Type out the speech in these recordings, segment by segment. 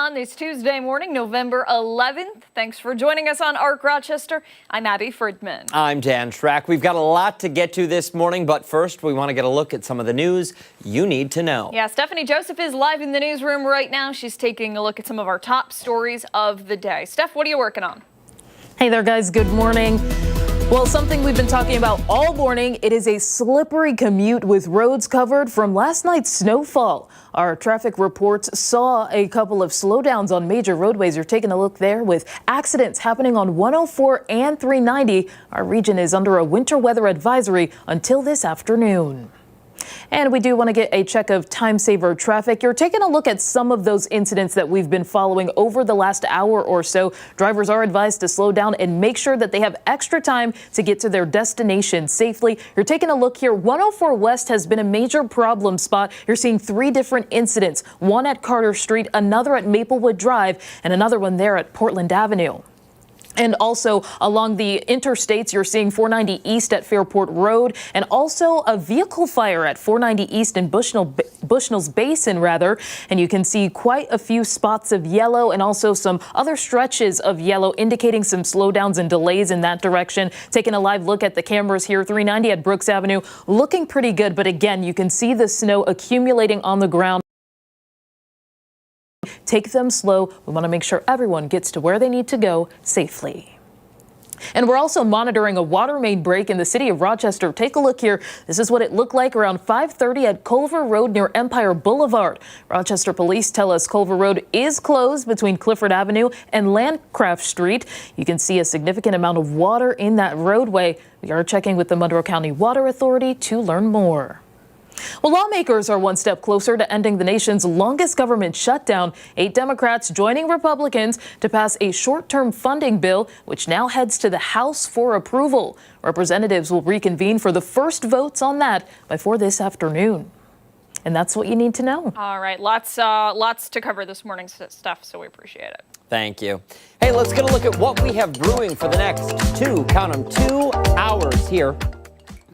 on this Tuesday morning, November 11th. Thanks for joining us on ARC Rochester. I'm Abby Friedman. I'm Dan Schrack. We've got a lot to get to this morning, but first we want to get a look at some of the news you need to know. Yeah, Stephanie Joseph is live in the newsroom right now. She's taking a look at some of our top stories of the day. Steph, what are you working on? Hey there, guys. Good morning. Well, something we've been talking about all morning, it is a slippery commute with roads covered from last night's snowfall. Our traffic reports saw a couple of slowdowns on major roadways. You're taking a look there with accidents happening on 104 and 390. Our region is under a winter weather advisory until this afternoon. And we do want to get a check of time saver traffic. You're taking a look at some of those incidents that we've been following over the last hour or so. Drivers are advised to slow down and make sure that they have extra time to get to their destination safely. You're taking a look here. 104 West has been a major problem spot. You're seeing 3 different incidents, one at Carter Street, another at Maplewood Drive, and another one there at Portland Avenue. And also along the interstates, you're seeing 490 East at Fairport Road, and also a vehicle fire at 490 East in Bushnell's Basin, rather. And you can see quite a few spots of yellow and also some other stretches of yellow indicating some slowdowns and delays in that direction. Taking a live look at the cameras here, 390 at Brooks Avenue looking pretty good. But again, you can see the snow accumulating on the ground. Take them slow. We want to make sure everyone gets to where they need to go safely. And we're also monitoring a water main break in the city of Rochester. Take a look here. This is what it looked like around 5:30 at Culver Road near Empire Boulevard. Rochester police tell us Culver Road is closed between Clifford Avenue and Landcraft Street. You can see a significant amount of water in that roadway. We are checking with the Monroe County Water Authority to learn more. Well, lawmakers are one step closer to ending the nation's longest government shutdown. 8 Democrats joining Republicans to pass a short-term funding bill, which now heads to the House for approval. Representatives will reconvene for the first votes on that before this afternoon. And that's what you need to know. All right, lots to cover this morning, Steph, so we appreciate it. Thank you. Hey, let's get a look at what we have brewing for the next 2 hours here.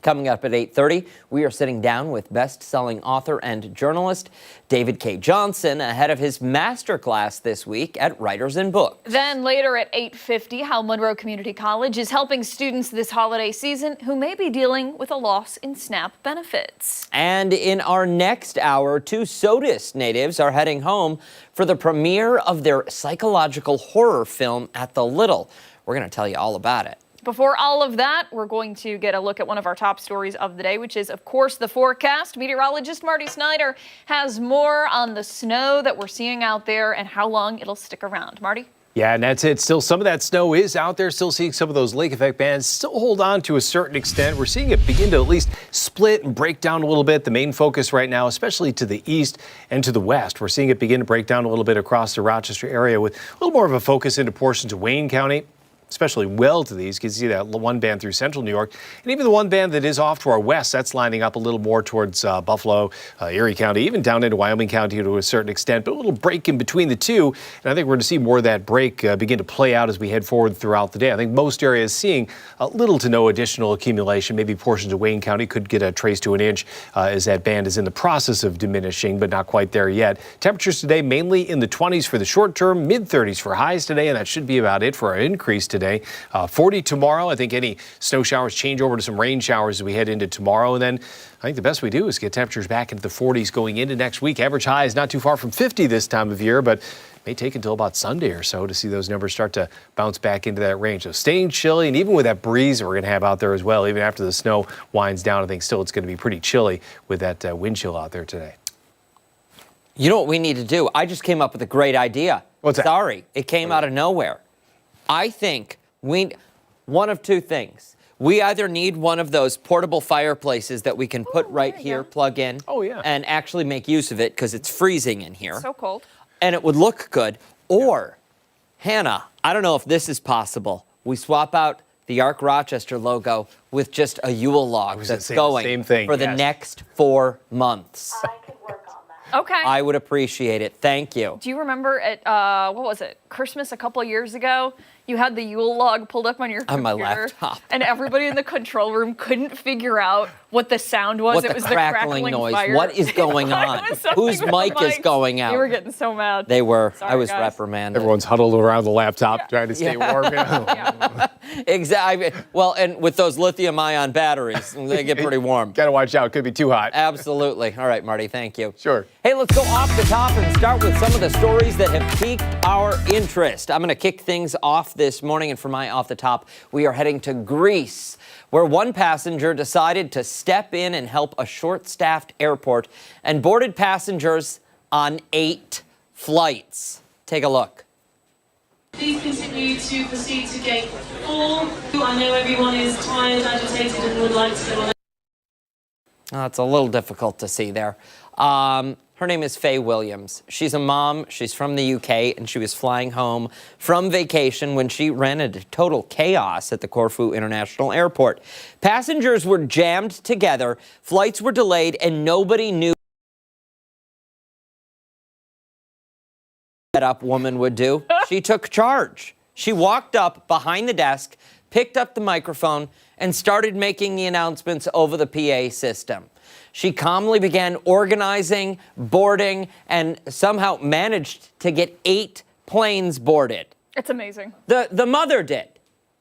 Coming up at 8:30, we are sitting down with best-selling author and journalist David Cay Johnston ahead of his masterclass this week at Writers in Books. Then later at 8:50, how Monroe Community College is helping students this holiday season who may be dealing with a loss in SNAP benefits. And in our next hour, 2 SOTUS natives are heading home for the premiere of their psychological horror film at the Little. We're going to tell you all about it. Before all of that, we're going to get a look at one of our top stories of the day, which is, of course, the forecast. Meteorologist Marty Snyder has more on the snow that we're seeing out there and how long it'll stick around. Marty? Yeah, and that's it. Still, some of that snow is out there. Still seeing some of those lake effect bands still hold on to a certain extent. We're seeing it begin to at least split and break down a little bit. The main focus right now, especially to the east and to the west, we're seeing it begin to break down a little bit across the Rochester area with a little more of a focus into portions of Wayne County. Especially well to these. You can see that one band through central New York, and even the one band that is off to our west, that's lining up a little more towards Buffalo, Erie County, even down into Wyoming County to a certain extent, but a little break in between the two. And I think we're going to see more of that break begin to play out as we head forward throughout the day. I think most areas seeing little to no additional accumulation. Maybe portions of Wayne County could get a trace to an inch as that band is in the process of diminishing, but not quite there yet. Temperatures today mainly in the 20s for the short term, mid-30s for highs today, and that should be about it for our increase today. 40 tomorrow. I think any snow showers change over to some rain showers as we head into tomorrow. And then I think the best we do is get temperatures back into the 40s going into next week. Average high is not too far from 50 this time of year, but may take until about Sunday or so to see those numbers start to bounce back into that range. So staying chilly, and even with that breeze that we're going to have out there as well, even after the snow winds down, I think still it's going to be pretty chilly with that wind chill out there today. You know what we need to do? I just came up with a great idea. What's that? Sorry, it came out of nowhere. I think one of 2 things. We either need one of those portable fireplaces that we can put right here, plug in, and actually make use of it because it's freezing in here. So cold. And it would look good. Or, Hannah, I don't know if this is possible. We swap out the ARC Rochester logo with just a Yule log that's going same thing, for the next 4 months. I could work on Okay. I would appreciate it. Thank you. Do you remember at, what was it, Christmas a couple of years ago? You had the Yule log pulled up on your computer. On my laptop. And everybody in the control room couldn't figure out what the sound was. What It the was crackling the crackling noise? fire. What is going on? It was something Whose with the mic is mics. going out? You were getting so mad. They were. Sorry, I was guys. reprimanded. Everyone's huddled around the laptop trying to stay warm. Yeah. Exactly. Well, and with those lithium-ion batteries, they get pretty warm. Got to watch out. Could be too hot. Absolutely. All right, Marty, thank you. Sure. Hey, let's go off the top and start with some of the stories that have piqued our interest. I'm going to kick things off this morning, and for my off the top, we are heading to Greece, where one passenger decided to step in and help a short-staffed airport and boarded passengers on 8 flights. Take a look. Please continue to proceed to gate 4. I know everyone is tired, agitated, and would like to go on. It's a little difficult to see there. Her name is Faye Williams. She's a mom. She's from the UK, and she was flying home from vacation when she ran into total chaos at the Corfu International Airport. Passengers were jammed together, flights were delayed, and nobody knew what that woman would do. She took charge. She walked up behind the desk, picked up the microphone, and started making the announcements over the PA system. She calmly began organizing, boarding, and somehow managed to get 8 planes boarded. It's amazing. The mother did.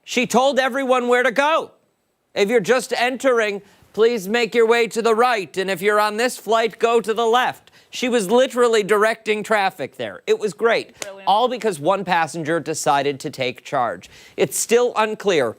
She told everyone where to go. If you're just entering, please make your way to the right. And if you're on this flight, go to the left. She was literally directing traffic there. It was great. Brilliant. All because one passenger decided to take charge. It's still unclear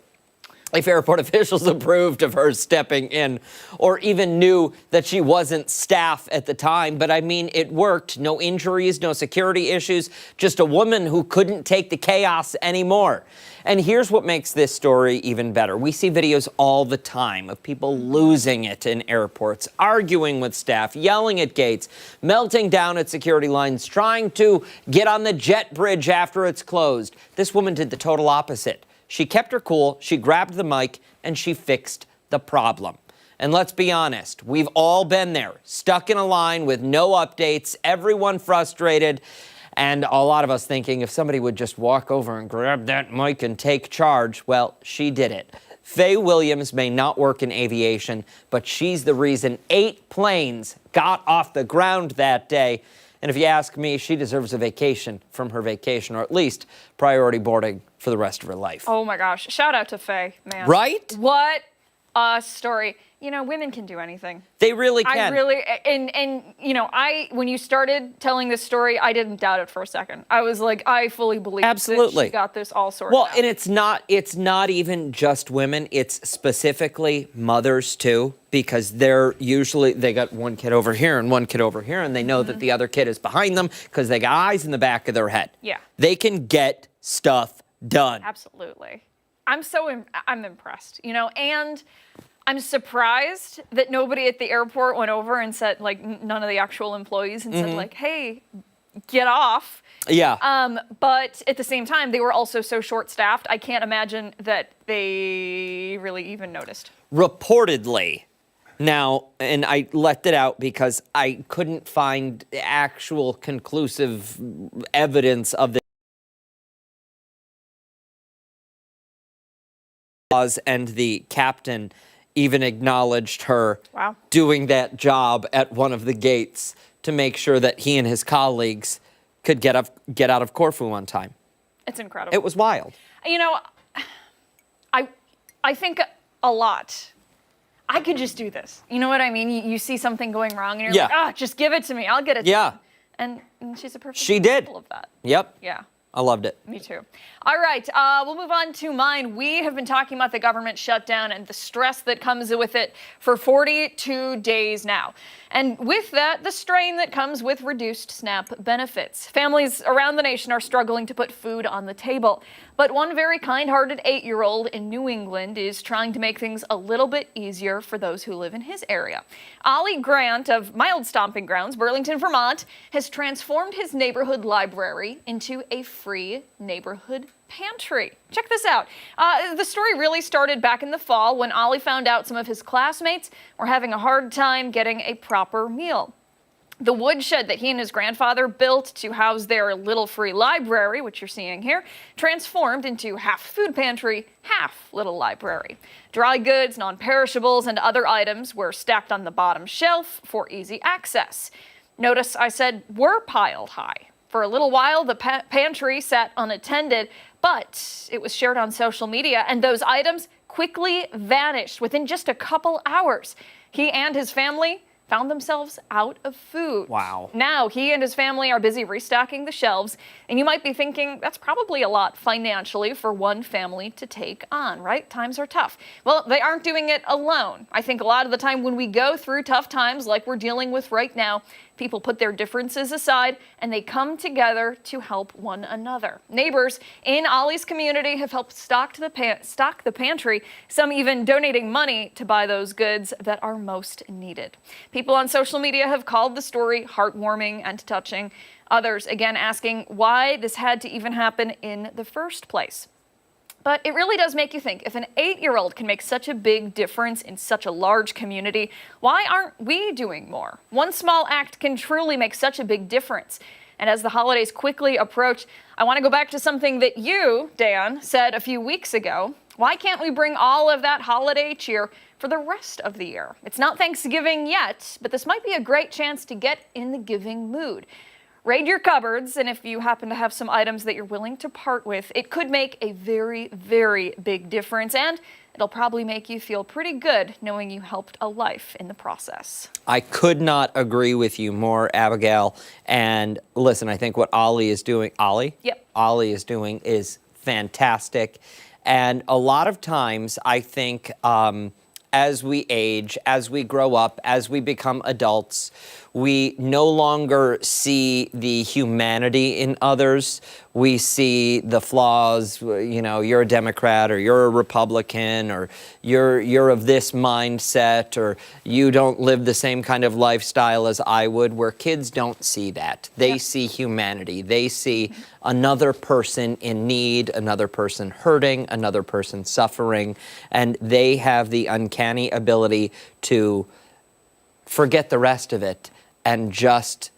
if airport officials approved of her stepping in or even knew that she wasn't staff at the time. But I mean, it worked. No injuries, no security issues, just a woman who couldn't take the chaos anymore. And here's what makes this story even better. We see videos all the time of people losing it in airports, arguing with staff, yelling at gates, melting down at security lines, trying to get on the jet bridge after it's closed. This woman did the total opposite. She kept her cool, she grabbed the mic, and she fixed the problem. And let's be honest, we've all been there, stuck in a line with no updates, everyone frustrated, and a lot of us thinking if somebody would just walk over and grab that mic and take charge, well, she did it. Faye Williams may not work in aviation, but she's the reason 8 planes got off the ground that day. And if you ask me, she deserves a vacation from her vacation, or at least priority boarding for the rest of her life. Oh my gosh. Shout out to Faye, man. Right? What a story. You know, women can do anything. They really can. I really, and you know, when you started telling this story, I didn't doubt it for a second. I was like, I fully believe Absolutely. that she got this all sorted Well, out. and it's not even just women. It's specifically mothers too, because they got one kid over here and one kid over here, and they know that the other kid is behind them because they got eyes in the back of their head. Yeah. They can get stuff done. Absolutely. I'm impressed, you know, and I'm surprised that nobody at the airport went over and said, like, none of the actual employees and said, like, hey, get off. Yeah. But at the same time, they were also so short-staffed, I can't imagine that they really even noticed. Reportedly. Now, and I left it out because I couldn't find actual conclusive evidence of this. And the captain even acknowledged her doing that job at one of the gates to make sure that he and his colleagues could get out of Corfu on time. It's incredible. It was wild. You know, I think a lot. I could just do this. You know what I mean? You see something going wrong and you're like, just give it to me. I'll get it Yeah. And she's a perfect She did. example of that. Yep. Yeah. I loved it. Me too. All right, we'll move on to mine. We have been talking about the government shutdown and the stress that comes with it for 42 days now. And with that, the strain that comes with reduced SNAP benefits. Families around the nation are struggling to put food on the table. But one very kind-hearted 8-year-old in New England is trying to make things a little bit easier for those who live in his area. Ollie Grant of my old stomping grounds, Burlington, Vermont, has transformed his neighborhood library into a free neighborhood pantry. Check this out. The story really started back in the fall when Ollie found out some of his classmates were having a hard time getting a proper meal. The woodshed that he and his grandfather built to house their little free library, which you're seeing here, transformed into half food pantry, half little library. Dry goods, non-perishables, and other items were stacked on the bottom shelf for easy access. Notice I said were piled high. For a little while, the pantry sat unattended, but it was shared on social media, and those items quickly vanished within just a couple hours. He and his family found themselves out of food. Wow. Now he and his family are busy restocking the shelves, and you might be thinking that's probably a lot financially for one family to take on, right? Times are tough. Well, they aren't doing it alone. I think a lot of the time when we go through tough times like we're dealing with right now, people put their differences aside and they come together to help one another. Neighbors in Ollie's community have helped stock the pantry, some even donating money to buy those goods that are most needed. People on social media have called the story heartwarming and touching. Others, again, asking why this had to even happen in the first place. But it really does make you think, if an 8-year-old can make such a big difference in such a large community, why aren't we doing more? One small act can truly make such a big difference. And as the holidays quickly approach, I want to go back to something that you, Dan, said a few weeks ago. Why can't we bring all of that holiday cheer for the rest of the year? It's not Thanksgiving yet, but this might be a great chance to get in the giving mood. Raid your cupboards, and if you happen to have some items that you're willing to part with, it could make a very, very big difference, and it'll probably make you feel pretty good knowing you helped a life in the process. I could not agree with you more, Abigail. And listen, I think what Ollie is doing, Yep. Ollie is doing is fantastic. And a lot of times, I think as we age, as we grow up, as we become adults, we no longer see the humanity in others. We see the flaws. You know, you're a Democrat or you're a Republican or you're of this mindset or you don't live the same kind of lifestyle as I would, where kids don't see that. They see humanity. They see another person in need, another person hurting, another person suffering, and they have the uncanny ability to forget the rest of it and just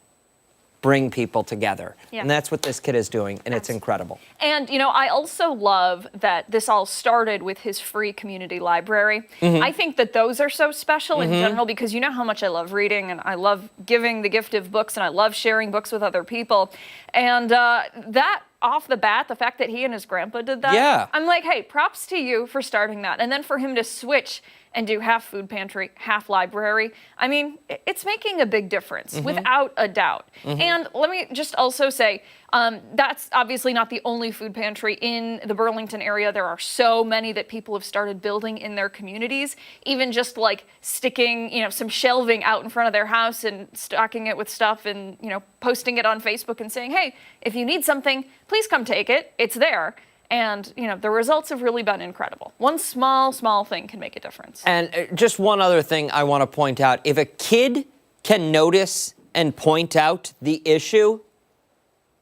bring people together. Yeah. And that's what this kid is doing, and it's incredible. And, you know, I also love that this all started with his free community library. I think that those are so special in general because you know how much I love reading and I love giving the gift of books and I love sharing books with other people. And that off the bat, the fact that he and his grandpa did that, Yeah. I'm like, hey, props to you for starting that. And then for him to switch and do half food pantry, half library. I mean, it's making a big difference, without a doubt. And let me just also say, that's obviously not the only food pantry in the Burlington area. There are so many that people have started building in their communities, even just like sticking, you know, some shelving out in front of their house and stocking it with stuff and, you know, posting it on Facebook and saying, hey, if you need something, please come take it. It's there. And, you know, the results have really been incredible. One small thing can make a difference. And just one other thing I want to point out. If a kid can notice and point out the issue,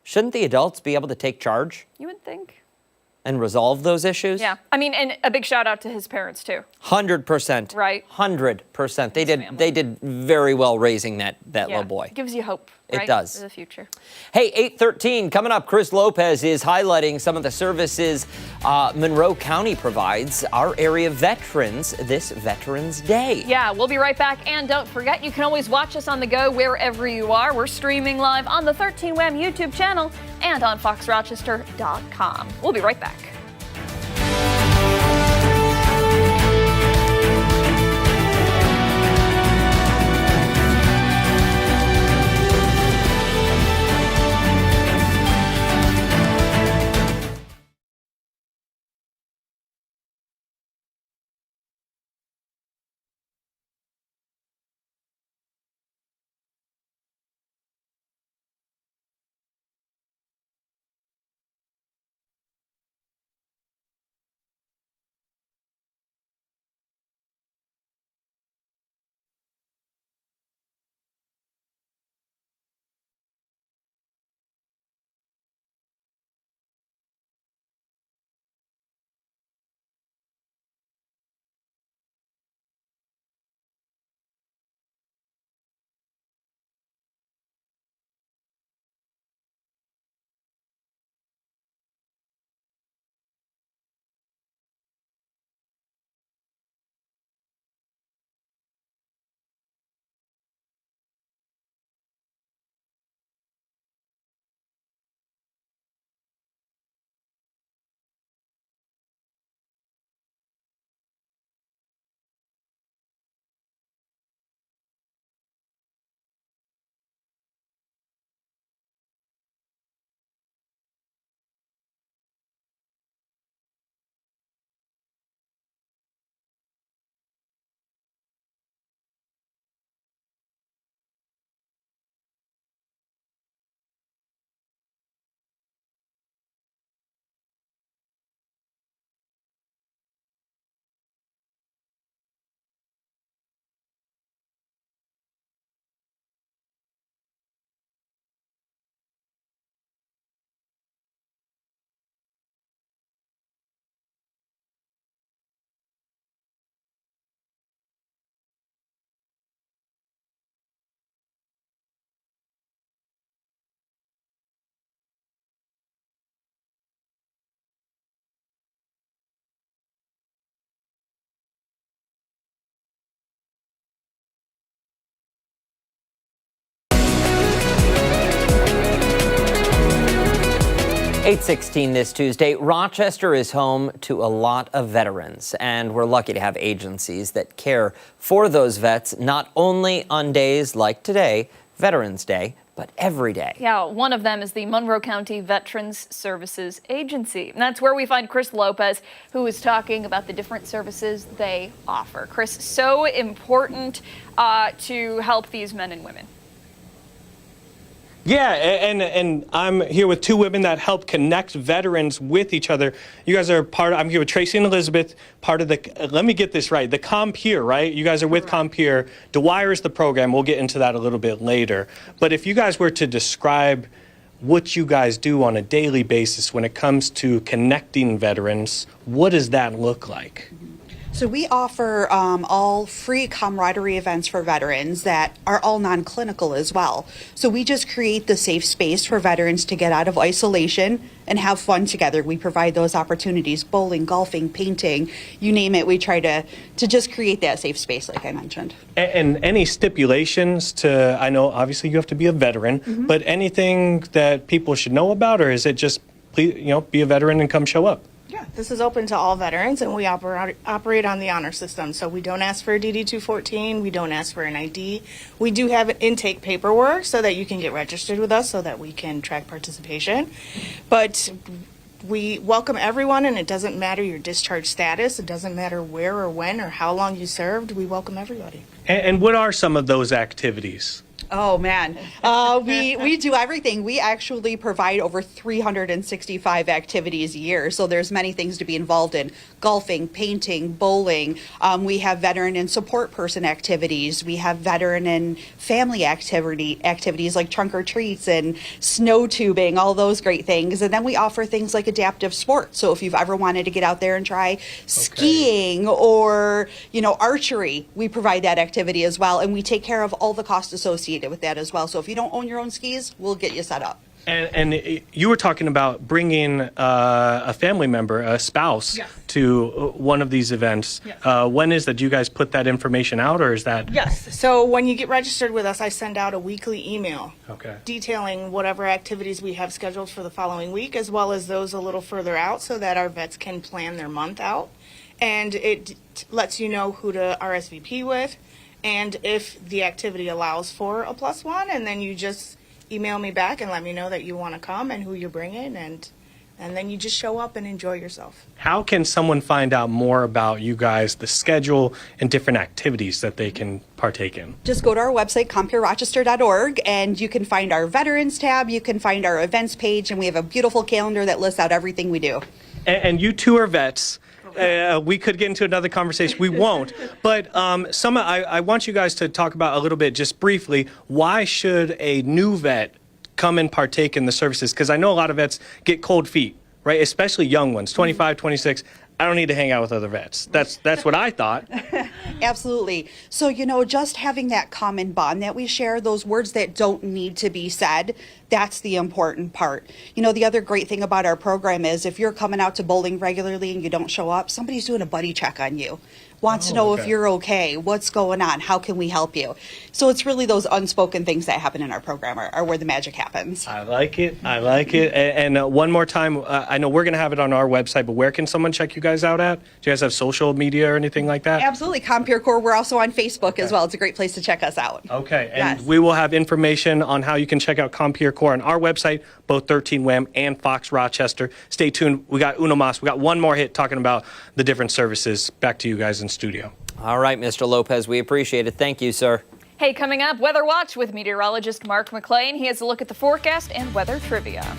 shouldn't the adults be able to take charge You would think. and resolve those issues? Yeah. I mean, and a big shout out to his parents, too. 100%. Right. 100%. They family. did very well raising that little boy. Gives you hope, It right? does. For the future. Hey, 8:13 coming up. Chris Lopez is highlighting some of the services Monroe County provides our area veterans this Veterans Day. Yeah, we'll be right back. And don't forget, you can always watch us on the go wherever you are. We're streaming live on the 13WAM YouTube channel and on foxrochester.com. We'll be right back. 8:16 this Tuesday. Rochester is home to a lot of veterans, and we're lucky to have agencies that care for those vets, not only on days like today, Veterans Day, but every day. Yeah, one of them is the Monroe County Veterans Services Agency. And that's where we find Chris Lopez, who is talking about the different services they offer. Chris, so important to help these men and women. Yeah, and I'm here with two women that help connect veterans with each other. You guys are I'm here with Tracy and Elizabeth, part of the, let me get this right, the Compeer, right? You guys are with Compeer. DeWire is the program. We'll get into that a little bit later. But if you guys were to describe what you guys do on a daily basis when it comes to connecting veterans, what does that look like? So we offer all free camaraderie events for veterans that are all non-clinical as well. So we just create the safe space for veterans to get out of isolation and have fun together. We provide those opportunities: bowling, golfing, painting, you name it. We try to just create that safe space, like I mentioned. And any stipulations to, I know obviously you have to be a veteran, but anything that people should know about, or is it just, please, be a veteran and come show up? Yeah, this is open to all veterans, and we operate on the honor system. So we don't ask for a DD-214. We don't ask for an ID. We do have intake paperwork so that you can get registered with us so that we can track participation. But we welcome everyone, and it doesn't matter your discharge status. It doesn't matter where or when or how long you served. We welcome everybody. And what are some of those activities? Oh man, we do everything. We actually provide over 365 activities a year, so there's many things to be involved in: golfing, painting, bowling. We have veteran and support person activities. We have veteran and family activities like trunk or treats and snow tubing, all those great things. And then we offer things like adaptive sports. So if you've ever wanted to get out there and try skiing or archery, we provide that activity as well, and we take care of all the costs associated with that as well. So if you don't own your own skis, we'll get you set up. And you were talking about bringing a family member, a spouse, to one of these events. When is that? Do you guys put that information out, or is that? Yes. So when you get registered with us, I send out a weekly email detailing whatever activities we have scheduled for the following week, as well as those a little further out, so that our vets can plan their month out. And it lets you know who to RSVP with, and if the activity allows for a +1, and then you just email me back and let me know that you want to come and who you're bringing, and then you just show up and enjoy yourself. How can someone find out more about you guys, the schedule, and different activities that they can partake in? Just go to our website, compeerrochester.org, and you can find our veterans tab, you can find our events page, and we have a beautiful calendar that lists out everything we do. And you two are vets. We could get into another conversation. We won't. But I want you guys to talk about a little bit, just briefly, why should a new vet come and partake in the services? Because I know a lot of vets get cold feet, right? Especially young ones, 25, 26. I don't need to hang out with other vets. That's what I thought. Absolutely. So, just having that common bond that we share, those words that don't need to be said, that's the important part. The other great thing about our program is if you're coming out to bowling regularly and you don't show up, somebody's doing a buddy check on you. Wants to know if you're okay, what's going on, how can we help you? So it's really those unspoken things that happen in our program are where the magic happens. I like it. And one more time, I know we're going to have it on our website, but where can someone check you guys out at? Do you guys have social media or anything like that? Absolutely. Compeer Corps, we're also on Facebook as well. It's a great place to check us out. Okay, and we will have information on how you can check out Compeer Corps on our website, both 13 WHAM and Fox Rochester. Stay tuned. We got Uno Mas. We got one more hit talking about the different services. Back to you guys in studio. All right, Mr. Lopez, we appreciate it. Thank you, sir. Hey, coming up, Weather Watch with meteorologist Mark McLean. He has a look at the forecast and weather trivia.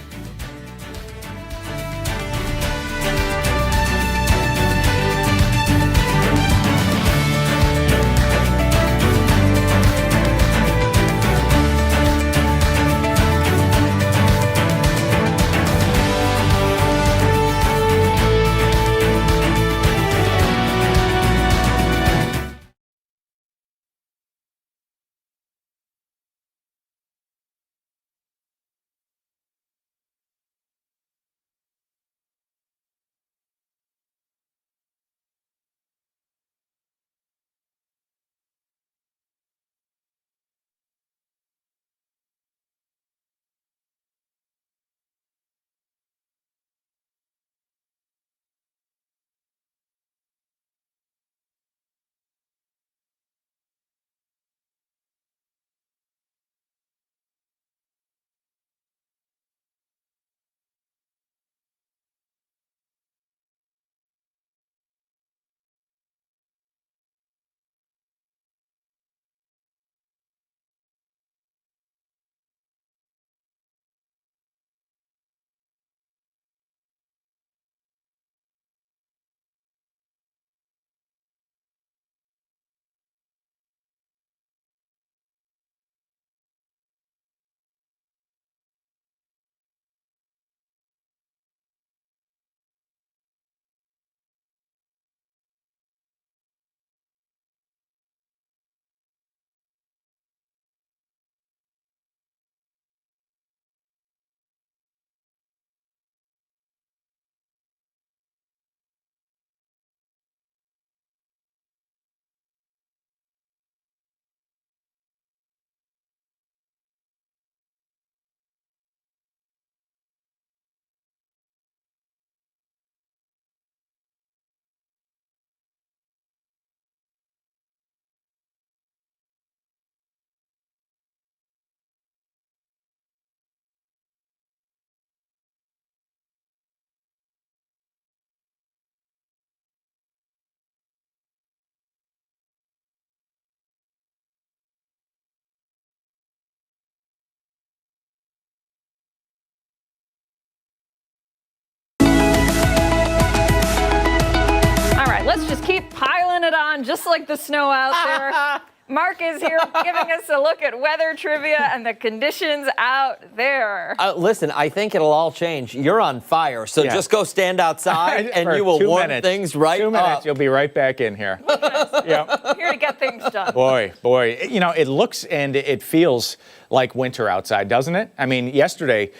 piling it on just like the snow out there. Mark is here giving us a look at weather trivia and the conditions out there. Listen, I think it'll all change. You're on fire, so just go stand outside and you will warm things right 2 minutes, up. you'll be right back in here. I'm here to get things done. Boy, you know, it looks and it feels like winter outside, doesn't it? I mean, yesterday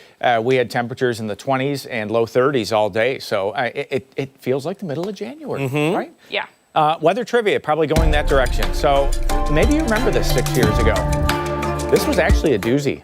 we had temperatures in the 20s and low 30s all day, so it feels like the middle of January, right? Yeah. Weather trivia, probably going that direction. So maybe you remember this 6 years ago. This was actually a doozy.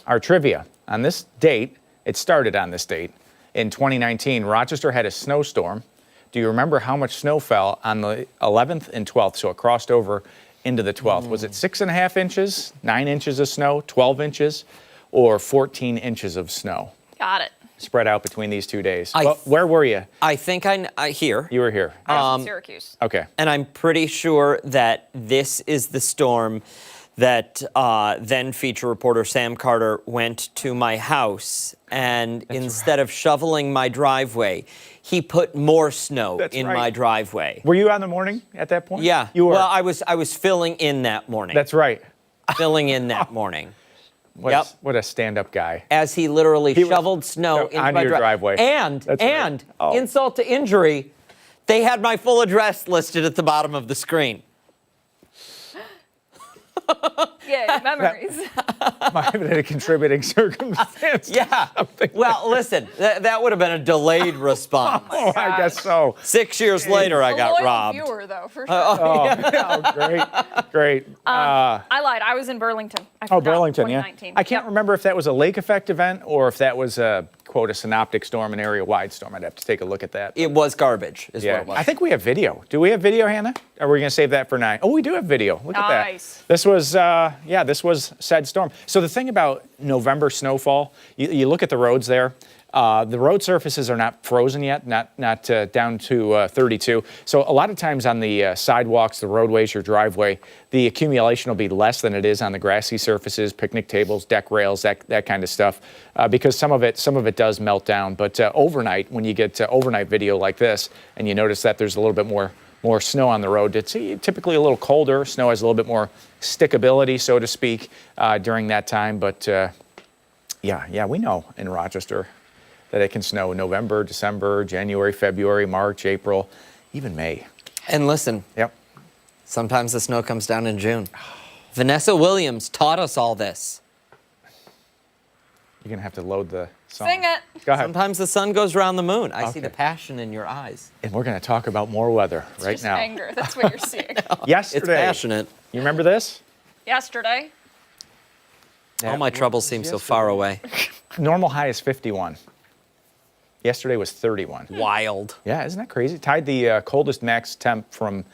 Our trivia on this date, it started on this date. In 2019, Rochester had a snowstorm. Do you remember how much snow fell on the 11th and 12th? So it crossed over into the 12th. Was it 6.5 inches, 9 inches of snow, 12 inches, or 14 inches of snow? Got it. Spread out between these 2 days. Well, where were you? I think I here. You were here. I was in Syracuse. Okay. And I'm pretty sure that this is the storm that then feature reporter Sam Carter went to my house, and instead of shoveling my driveway, he put more snow in my driveway. Were you on the morning at that point? Yeah. You were. Well, I was filling in that morning. That's right. Filling in that morning. What a stand-up guy. As he literally shoveled snow into onto my your driveway. And insult to injury, they had my full address listed at the bottom of the screen. Yeah, memories. Might have been a contributing circumstance. Yeah. Well, listen, that would have been a delayed response. I guess so. 6 years later, I got robbed. Viewer, though, for sure. Great. I lied. I was in Burlington. I forgot. Burlington, 2019. yeah. I can't remember if that was a lake effect event or if that was a, quote, a synoptic storm, an area-wide storm. I'd have to take a look at that. It was garbage, is what it was. I think we have video. Do we have video, Hannah? Or are we going to save that for 9? Oh, we do have video. Look at that. Nice. This was, this was said storm. So the thing about November snowfall, you look at the roads there. The road surfaces are not frozen yet, not down to 32. So a lot of times on the sidewalks, the roadways, your driveway, the accumulation will be less than it is on the grassy surfaces, picnic tables, deck rails, that kind of stuff, because some of it does melt down. But overnight, when you get overnight video like this, and you notice that there's a little bit more snow on the road, it's typically a little colder. Snow has a little bit more stickability, so to speak, during that time. But yeah, we know in Rochester that it can snow November, December, January, February, March, April, even May. And listen, sometimes the snow comes down in June. Vanessa Williams taught us all this. You're going to have to load the song. Sing it. Go ahead. Sometimes the sun goes around the moon. I see the passion in your eyes. And we're going to talk about more weather right Just now. anger. That's what you're seeing. Yesterday. It's passionate. You remember this? Yesterday. All my troubles seem so far away. Normal high is 51. Yesterday was 31. Wild. Yeah, isn't that crazy? Tied the coldest max temp from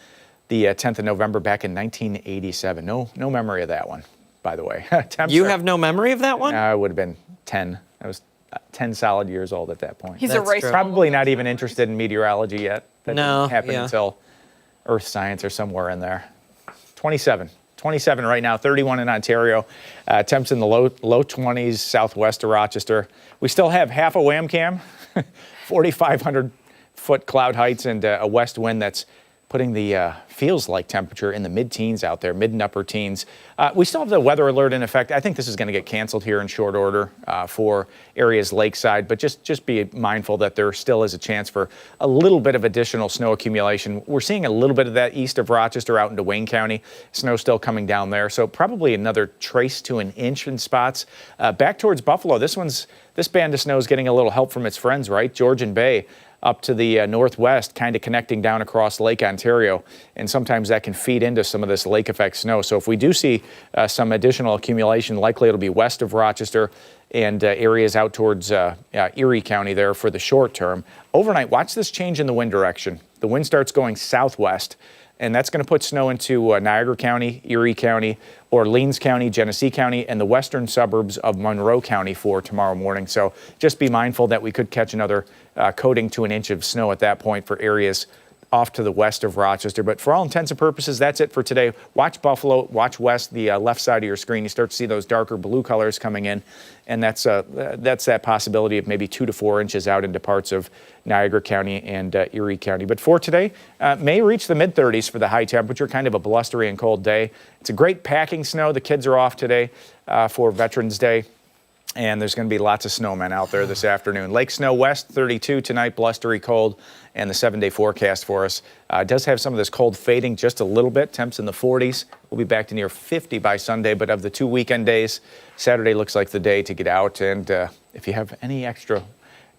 the 10th of November back in 1987. No memory of that one, by the way. You have no memory of that one? I would have been 10. I was 10 solid years old at that point. He's That's erased. true. Probably not even interested in meteorology yet. That No, didn't happen yeah. until earth science or somewhere in there. 27 right now, 31 in Ontario. Temps in the low 20s southwest of Rochester. We still have half a wham cam, 4,500 foot cloud heights, and a west wind that's putting the feels like temperature in the mid-teens out there, mid and upper teens. We still have the weather alert in effect. I think this is going to get canceled here in short order for areas lakeside, but just be mindful that there still is a chance for a little bit of additional snow accumulation. We're seeing a little bit of that east of Rochester out into Wayne County. Snow still coming down there, so probably another trace to an inch in spots. Back towards Buffalo, this band of snow is getting a little help from its friends, right? Georgian Bay up to the northwest, kind of connecting down across Lake Ontario, and sometimes that can feed into some of this lake effect snow. So if we do see some additional accumulation, likely it'll be west of Rochester and areas out towards Erie County there for the short term. Overnight, watch this change in the wind direction. The wind starts going southwest, and that's going to put snow into Niagara County, Erie County, Orleans County, Genesee County, and the western suburbs of Monroe County for tomorrow morning. So just be mindful that we could catch another coating to an inch of snow at that point for areas off to the west of Rochester. But for all intents and purposes, that's it for today. Watch Buffalo, watch west, the left side of your screen. You start to see those darker blue colors coming in, and that's that possibility of maybe 2 to 4 inches out into parts of Niagara County and Erie County. But for today, may reach the mid-30s for the high temperature, kind of a blustery and cold day. It's a great packing snow. The kids are off today for Veterans Day. And there's going to be lots of snowmen out there this afternoon. Lake snow west, 32 tonight, blustery cold, and the 7-day forecast for us does have some of this cold fading just a little bit. Temps in the 40s. We'll be back to near 50 by Sunday, but of the 2 weekend days, Saturday looks like the day to get out. And if you have any extra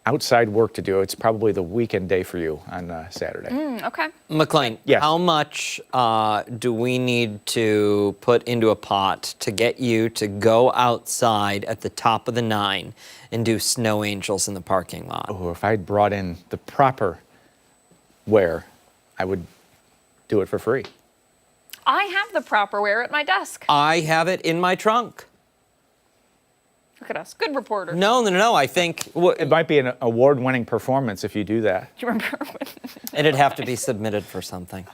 outside work to do, it's probably the weekend day for you on Saturday. Okay. McLean, Yes. how much do we need to put into a pot to get you to go outside at the top of the 9 and do snow angels in the parking lot? Oh, if I'd brought in the proper wear, I would do it for free. I have the proper wear at my desk. I have it in my trunk. Look at us. Good reporter. No. I think It might be an award-winning performance if you do that. Do you remember when? it'd have to be submitted for something.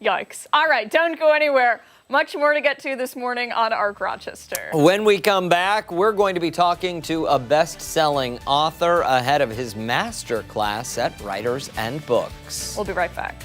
Yikes. All right, don't go anywhere. Much more to get to this morning on Arc Rochester. When we come back, we're going to be talking to a best-selling author ahead of his master class at Writers and Books. We'll be right back.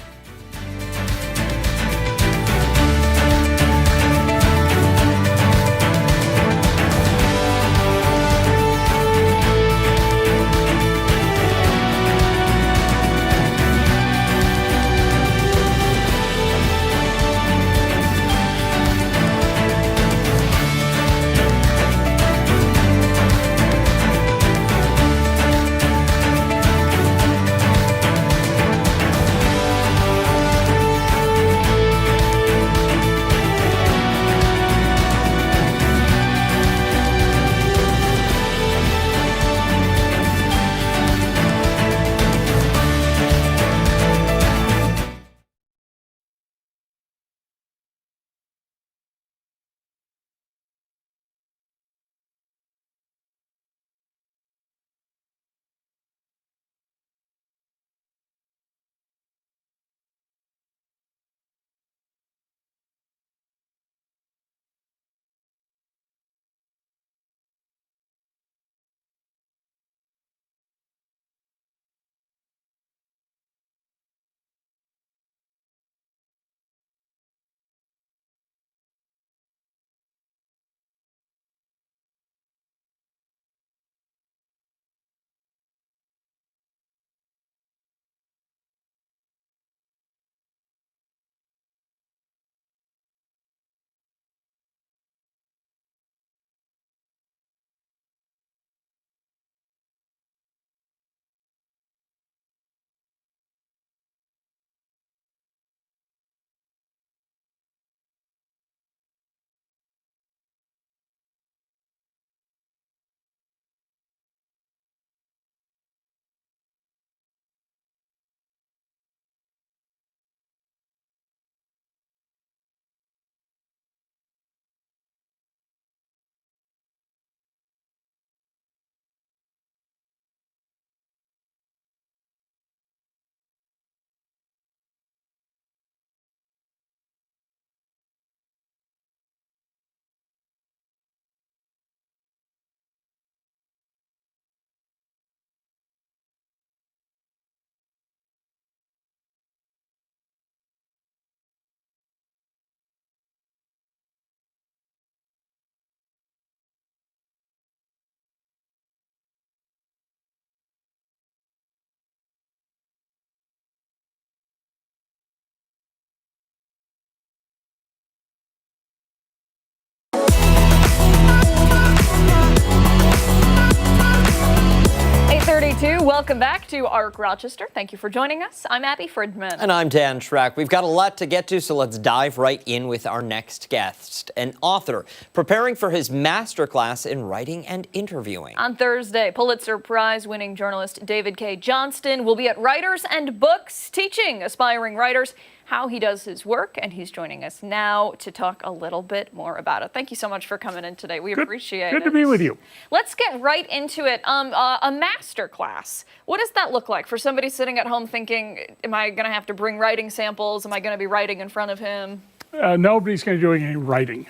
Welcome back to Arc Rochester. Thank you for joining us. I'm Abby Fridman. And I'm Dan Schrack. We've got a lot to get to, so let's dive right in with our next guest, an author preparing for his masterclass in writing and interviewing. On Thursday, Pulitzer Prize-winning journalist David Cay Johnston will be at Writers and Books, teaching aspiring writers how he does his work, and he's joining us now to talk a little bit more about it. Thank you so much for coming in today. We appreciate it. Good to be with you. Let's get right into it. A master class. class. What does that look like for somebody sitting at home thinking, am I going to have to bring writing samples? Am I going to be writing in front of him? Nobody's going to do any writing.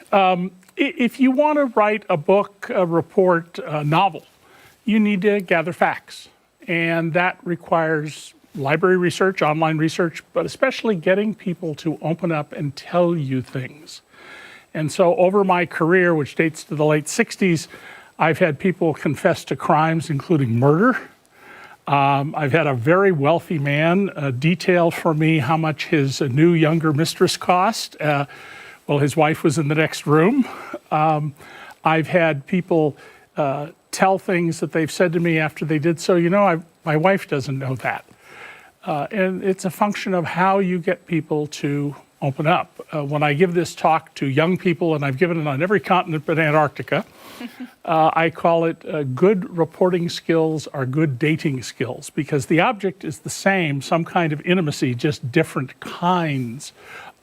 If you want to write a book, a report, a novel, you need to gather facts. And that requires library research, online research, but especially getting people to open up and tell you things. And so over my career, which dates to the late 60s, I've had people confess to crimes, including murder. I've had a very wealthy man detail for me how much his new younger mistress cost. Well, his wife was in the next room. I've had people tell things that they've said to me after they did so. You know, my wife doesn't know that. And it's a function of how you get people to open up. When I give this talk to young people, and I've given it on every continent but Antarctica, I call it good reporting skills are good dating skills, because the object is the same, some kind of intimacy, just different kinds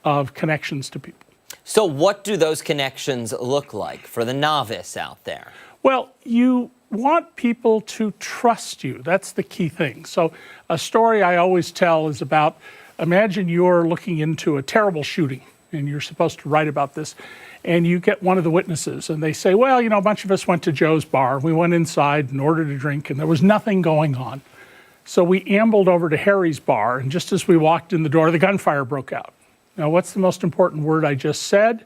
of connections to people. So what do those connections look like for the novice out there? Well, you want people to trust you. That's the key thing. So a story I always tell is about, imagine you're looking into a terrible shooting and you're supposed to write about this, and you get one of the witnesses and they say, well, you know, a bunch of us went to Joe's bar. We went inside and ordered a drink and there was nothing going on. So we ambled over to Harry's bar, and just as we walked in the door, the gunfire broke out. Now, what's the most important word I just said?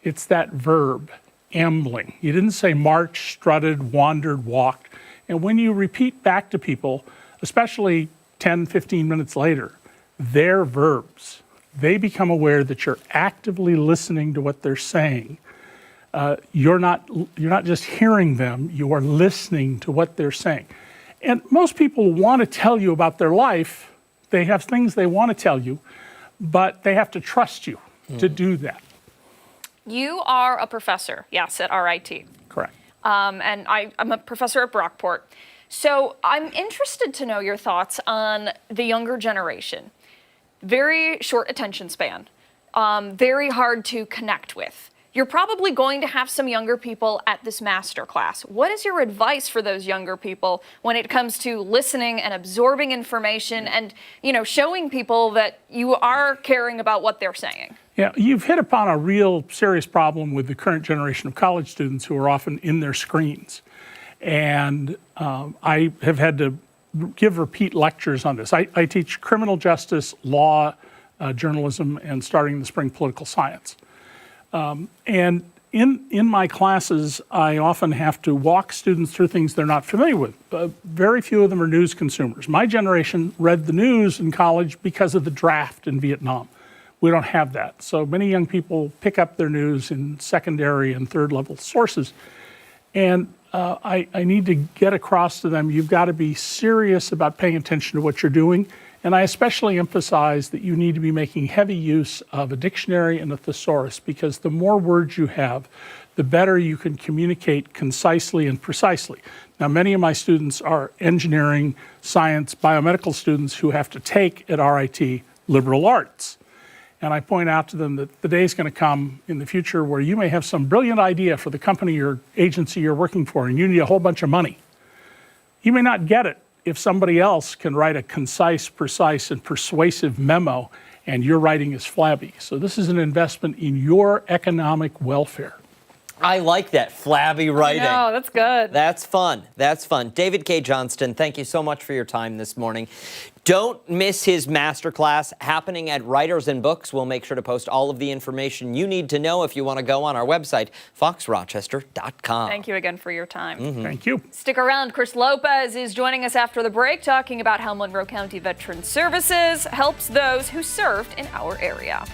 It's that verb, ambling. You didn't say marched, strutted, wandered, walked. And when you repeat back to people, especially 10, 15 minutes later, their verbs, they become aware that you're actively listening to what they're saying. You're not just hearing them, you are listening to what they're saying. And most people want to tell you about their life. They have things they want to tell you, but they have to trust you to do that. You are a professor, yes, at RIT. Correct. And I'm a professor at Brockport. So I'm interested to know your thoughts on the younger generation. Very short attention span, very hard to connect with. You're probably going to have some younger people at this master class. What is your advice for those younger people when it comes to listening and absorbing information and, you know, showing people that you are caring about what they're saying? Yeah, you've hit upon a real serious problem with the current generation of college students who are often in their screens. And I have had to give repeat lectures on this. I teach criminal justice, law, journalism, and starting in the spring, political science. And in my classes, I often have to walk students through things they're not familiar with. Very few of them are news consumers. My generation read the news in college because of the draft in Vietnam. We don't have that. So many young people pick up their news in secondary and third level sources. And I need to get across to them, you've got to be serious about paying attention to what you're doing. And I especially emphasize that you need to be making heavy use of a dictionary and a thesaurus, because the more words you have, the better you can communicate concisely and precisely. Now, many of my students are engineering, science, biomedical students who have to take at RIT liberal arts. And I point out to them that the day is going to come in the future where you may have some brilliant idea for the company or agency you're working for, and you need a whole bunch of money. You may not get it if somebody else can write a concise, precise, and persuasive memo, and your writing is flabby. So this is an investment in your economic welfare. I like that, flabby writing. No, that's good. That's fun. That's fun. David Cay Johnston, thank you so much for your time this morning. Don't miss his masterclass happening at Writers and Books. We'll make sure to post all of the information you need to know if you want to go on our website, foxrochester.com. Thank you again for your time. Thank you. Stick around. Chris Lopez is joining us after the break, talking about how Monroe County Veterans Services helps those who served in our area.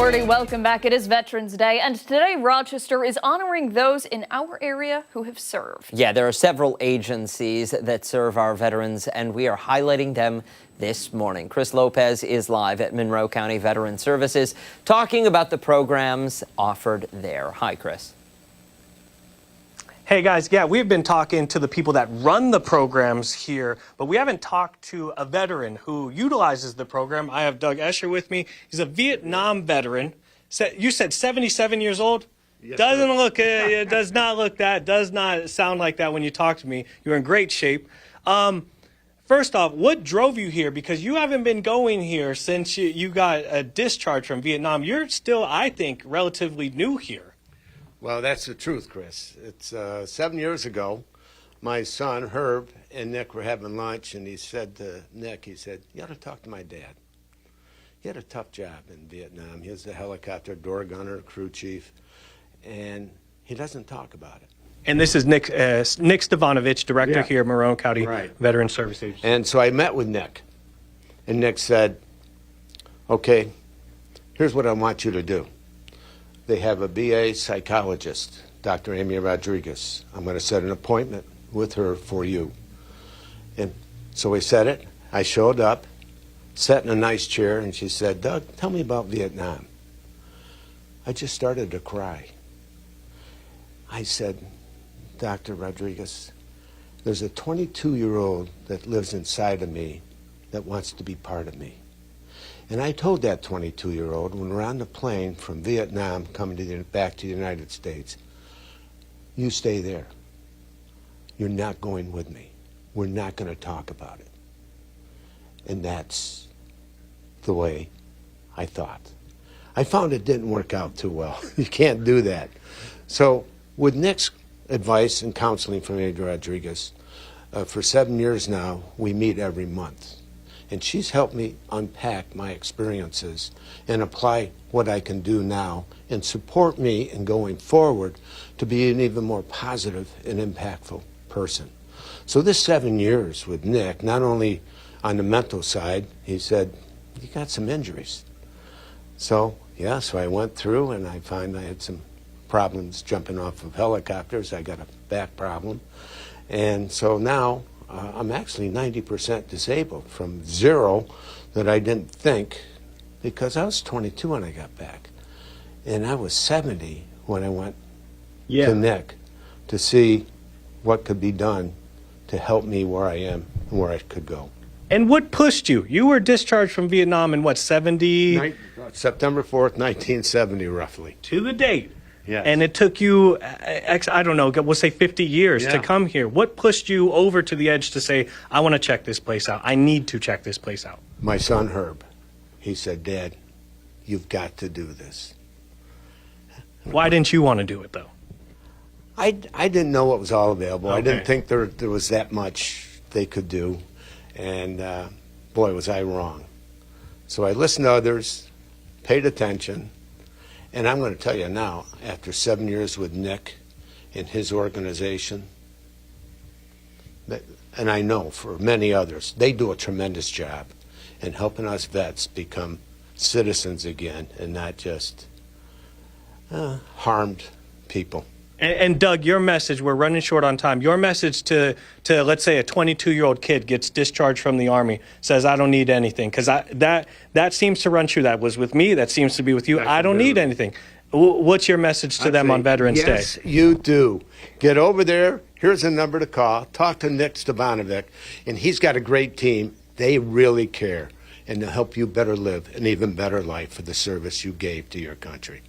8:40. Welcome back. It is Veterans Day, and today Rochester is honoring those in our area who have served. Yeah, there are several agencies that serve our veterans, and we are highlighting them this morning. Chris Lopez is live at Monroe County Veteran Services talking about the programs offered there. Hi, Chris. Hey guys, yeah, we've been talking to the people that run the programs here, but we haven't talked to a veteran who utilizes the program. I have Doug Escher with me. He's a Vietnam veteran. You said 77 years old? Yes, doesn't look, it does not look that, does not sound like that when you talk to me. You're in great shape. First off, what drove you here? Because you haven't been going here since you got a discharge from Vietnam. You're still, I think, relatively new here. Well, that's the truth, Chris. It's 7 years ago, my son, Herb, and Nick were having lunch, and he said to Nick, he said, you ought to talk to my dad. He had a tough job in Vietnam. He was the helicopter door gunner, crew chief, and he doesn't talk about it. And this is Nick Stavanovich, director here at Monroe County Veteran Service Agency. And so I met with Nick, and Nick said, okay, here's what I want you to do. They have a BA psychologist, Dr. Amy Rodriguez. I'm going to set an appointment with her for you. And so we set it. I showed up, sat in a nice chair, and she said, Doug, tell me about Vietnam. I just started to cry. I said, Dr. Rodriguez, there's a 22-year-old that lives inside of me that wants to be part of me. And I told that 22-year-old when we're on the plane from Vietnam coming back to the United States, you stay there. You're not going with me. We're not going to talk about it. And that's the way I thought. I found it didn't work out too well. You can't do that. So with Nick's advice and counseling from Amy Rodriguez, for 7 years now, we meet every month. And she's helped me unpack my experiences and apply what I can do now and support me in going forward to be an even more positive and impactful person. So this 7 years with Nick, not only on the mental side, he said, you got some injuries. So I went through and I found I had some problems jumping off of helicopters. I got a back problem. And so now I'm actually 90% disabled from zero that I didn't think, because I was 22 when I got back. And I was 70 when I went to Nick to see what could be done to help me where I am and where I could go. And what pushed you? You were discharged from Vietnam in what, 70? September 4th, 1970, roughly. To the date. Yes. And it took you, I don't know, we'll say 50 years to come here. What pushed you over to the edge to say, I want to check this place out. I need to check this place out? My son, Herb, he said, Dad, you've got to do this. Why didn't you want to do it, though? I didn't know what was all available. Okay. I didn't think there was that much they could do. And boy, was I wrong. So I listened to others, paid attention. And I'm going to tell you now, after 7 years with Nick and his organization, and I know for many others, they do a tremendous job in helping us vets become citizens again and not just harmed people. And Doug, your message, we're running short on time. Your message to let's say a 22-year-old kid gets discharged from the Army, says, I don't need anything. Because that seems to run true. That was with me. That seems to be with you. I don't need anything. What's your message to them on Veterans Day? Yes, you do. Get over there. Here's a number to call. Talk to Nick Stavanovich, and he's got a great team. They really care, and they'll help you better live an even better life for the service you gave to your country.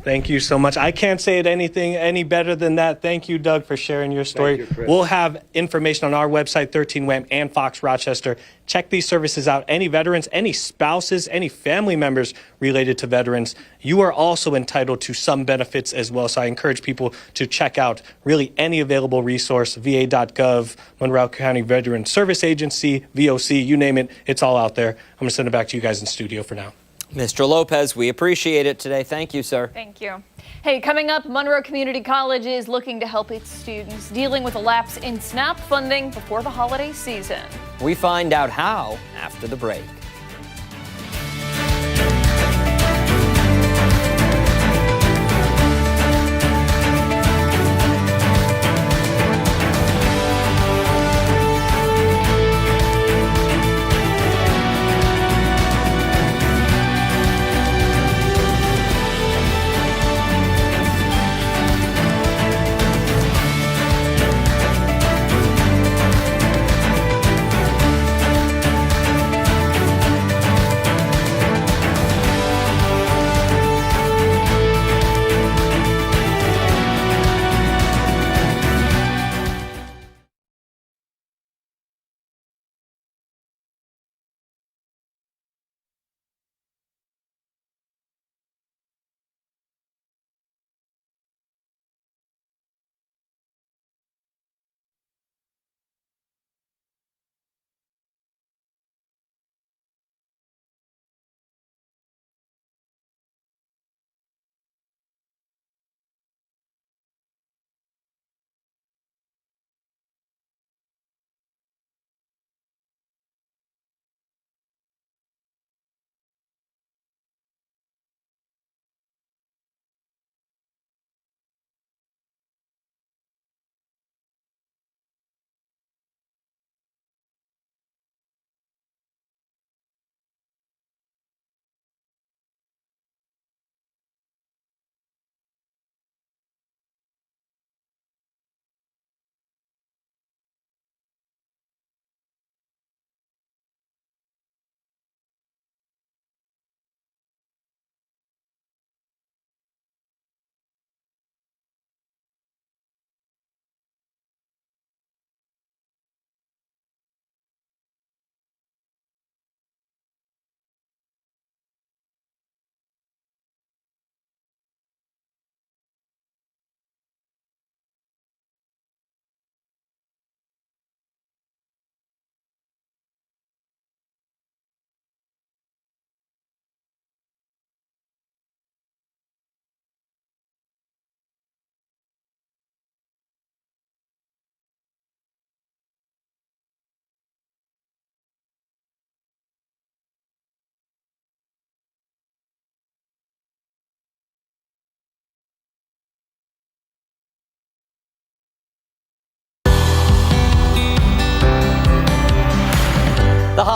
Thank you so much. I can't say it any better than that. Thank you, Doug, for sharing your story. Thank you, Chris. We'll have information on our website, 13WHAM and Fox Rochester. Check these services out. Any veterans, any spouses, any family members related to veterans, you are also entitled to some benefits as well. So I encourage people to check out really any available resource, va.gov, Monroe County Veteran Service Agency, VOC, you name it, it's all out there. I'm going to send it back to you guys in studio for now. Mr. Lopez, we appreciate it today. Thank you, sir. Thank you. Hey, coming up, Monroe Community College is looking to help its students dealing with a lapse in SNAP funding before the holiday season. We find out how after the break.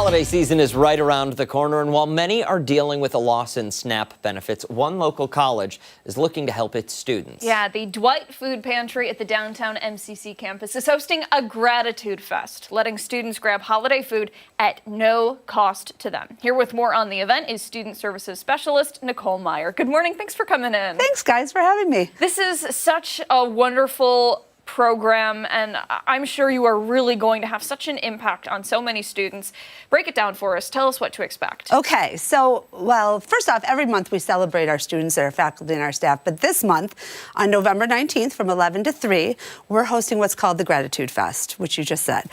holiday season is right around the corner, and while many are dealing with a loss in SNAP benefits, one local college is looking to help its students. Yeah, the Dwight Food Pantry at the downtown MCC campus is hosting a gratitude fest, letting students grab holiday food at no cost to them. Here with more on the event is Student Services Specialist Nicole Meyer. Good morning. Thanks for coming in. Thanks, guys, for having me. This is such a wonderful program, and I'm sure you are really going to have such an impact on so many students. Break it down for us. Tell us what to expect. Okay, so, well, first off, every month we celebrate our students, our faculty, and our staff. But this month, on November 19th from 11 to 3, we're hosting what's called the Gratitude Fest, which you just said.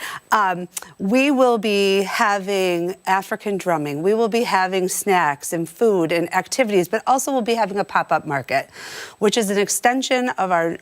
We will be having African drumming. We will be having snacks and food and activities, but also we'll be having a pop-up market, which is an extension of our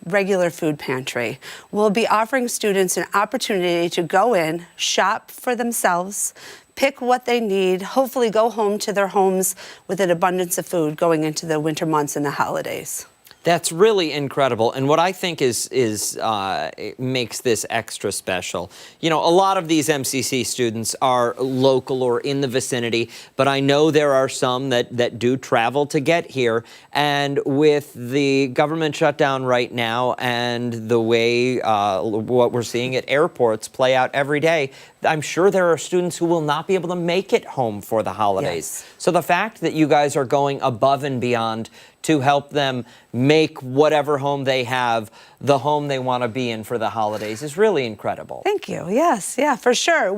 regular food pantry. We'll be offering students an opportunity to go in, shop for themselves, pick what they need, hopefully go home to their homes with an abundance of food going into the winter months and the holidays. That's really incredible. And what I think it makes this extra special, you know, a lot of these MCC students are local or in the vicinity, but I know there are some that do travel to get here. And with the government shutdown right now and the way what we're seeing at airports play out every day, I'm sure there are students who will not be able to make it home for the holidays. Yes. So the fact that you guys are going above and beyond to help them make whatever home they have the home they want to be in for the holidays is really incredible. Thank you. Yes, yeah, for sure.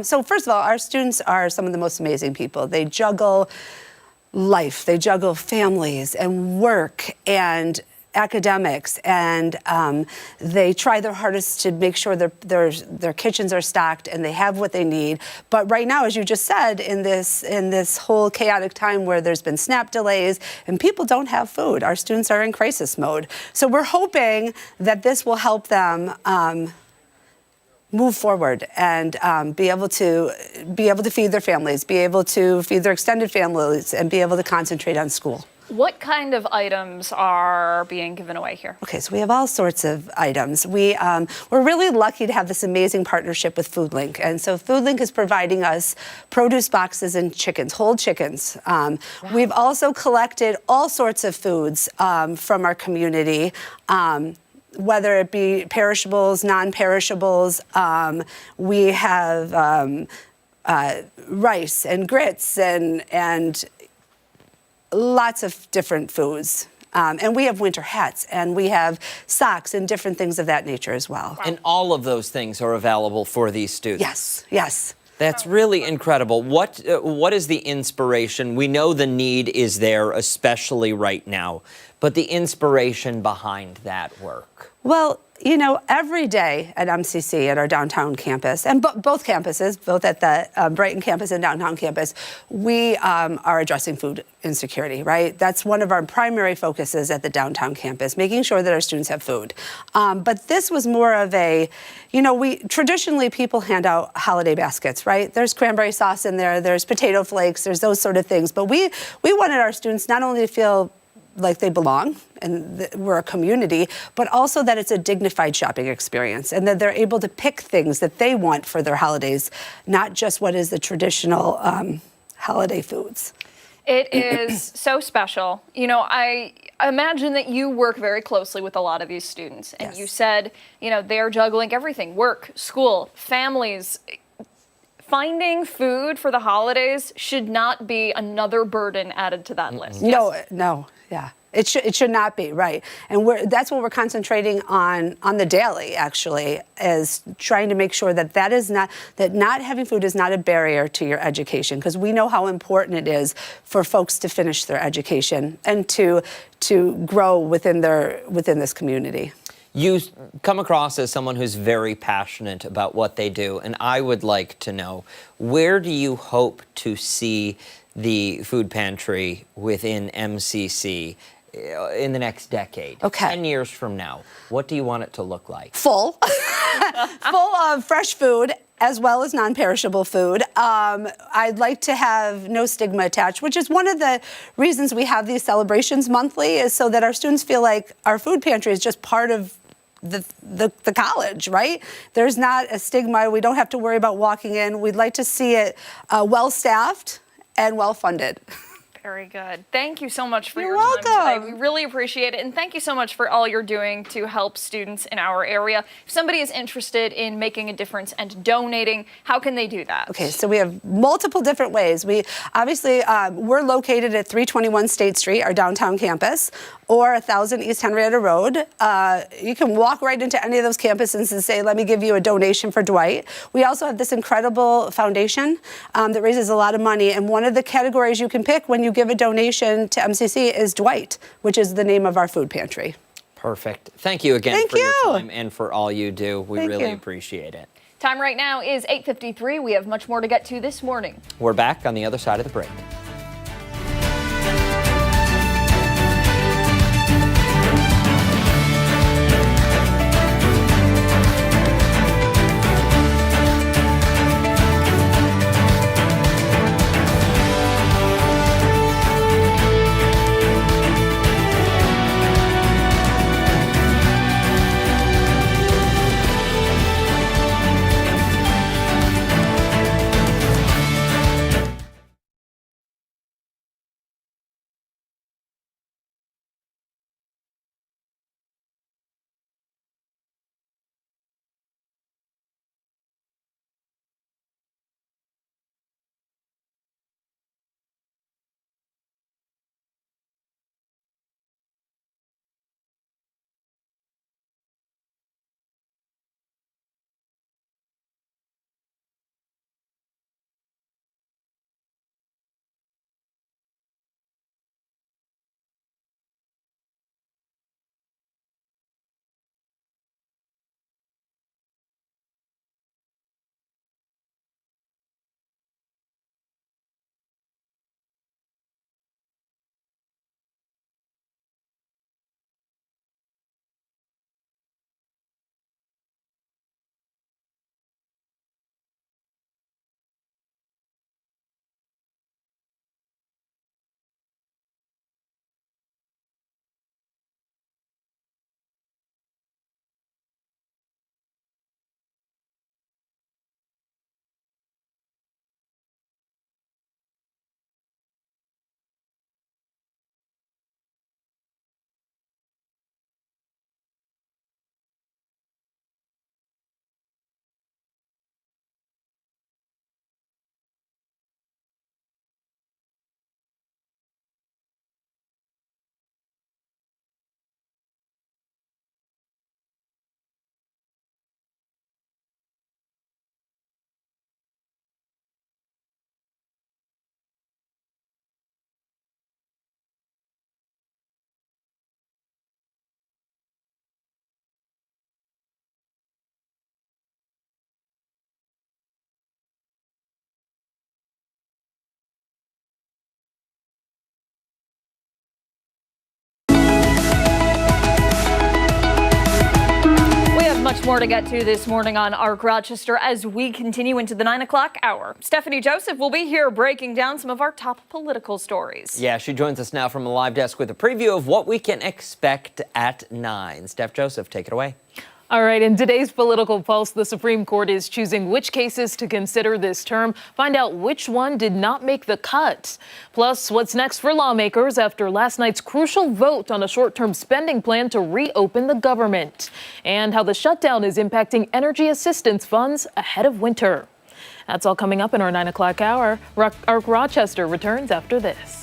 So first of all, our students are some of the most amazing people. They juggle life, they juggle families and work and academics, and they try their hardest to make sure their kitchens are stocked and they have what they need. But right now, as you just said, in this whole chaotic time where there's been SNAP delays and people don't have food, our students are in crisis mode. So we're hoping that this will help them move forward and be able to feed their families, be able to feed their extended families, and be able to concentrate on school. What kind of items are being given away here? Okay, so we have all sorts of items. We're really lucky to have this amazing partnership with FoodLink. And so FoodLink is providing us produce boxes and chickens, whole chickens. Wow. We've also collected all sorts of foods from our community. Whether it be perishables, non-perishables, we have rice and grits and lots of different foods. And we have winter hats, and we have socks and different things of that nature as well. And all of those things are available for these students? Yes, yes. That's really incredible. What is the inspiration? We know the need is there, especially right now, but the inspiration behind that work? Well, you know, every day at MCC, at our downtown campus, and both campuses, both at the Brighton campus and downtown campus, we are addressing food insecurity, right? That's one of our primary focuses at the downtown campus, making sure that our students have food. But this was more of a, you know, traditionally people hand out holiday baskets, right? There's cranberry sauce in there, there's potato flakes, there's those sort of things. But we wanted our students not only to feel like they belong and we're a community, but also that it's a dignified shopping experience and that they're able to pick things that they want for their holidays, not just what is the traditional holiday foods. It is so special. You know, I imagine that you work very closely with a lot of these students, and yes. You said, you know, they're juggling everything, work, school, families. Finding food for the holidays should not be another burden added to that list. Yes? No, yeah. It should not be, right. And that's what we're concentrating on the daily, actually, is trying to make sure that not having food is not a barrier to your education, because we know how important it is for folks to finish their education and to grow within this community. You come across as someone who's very passionate about what they do, and I would like to know, where do you hope to see the food pantry within MCC in the next decade? Okay. 10 years from now, what do you want it to look like? Full of fresh food as well as non-perishable food. I'd like to have no stigma attached, which is one of the reasons we have these celebrations monthly, is so that our students feel like our food pantry is just part of the college, right? There's not a stigma. We don't have to worry about walking in. We'd like to see it well-staffed and well-funded. Very good. Thank you so much for You're your time welcome. today. We really appreciate it. And thank you so much for all you're doing to help students in our area. If somebody is interested in making a difference and donating, how can they do that? Okay, so we have multiple different ways. We obviously, we're located at 321 State Street, our downtown campus, or 1000 East Henrietta Road. You can walk right into any of those campuses and say, let me give you a donation for Dwight. We also have this incredible foundation that raises a lot of money. And one of the categories you can pick when you give a donation to MCC is Dwight, which is the name of our food pantry. Perfect. Thank you again for your time and for all you do. We really appreciate it. Time right now is 8:53. We have much more to get to this morning. We're back on the other side of the break. Much more to get to this morning on ARC Rochester as we continue into the 9 o'clock hour. Stephanie Joseph will be here breaking down some of our top political stories. Yeah, she joins us now from the live desk with a preview of what we can expect at 9. Steph Joseph, take it away. All right, in today's Political Pulse, the Supreme Court is choosing which cases to consider this term. Find out which one did not make the cut. Plus, what's next for lawmakers after last night's crucial vote on a short-term spending plan to reopen the government. And how the shutdown is impacting energy assistance funds ahead of winter. That's all coming up in our 9 o'clock hour. ARC Rochester returns after this.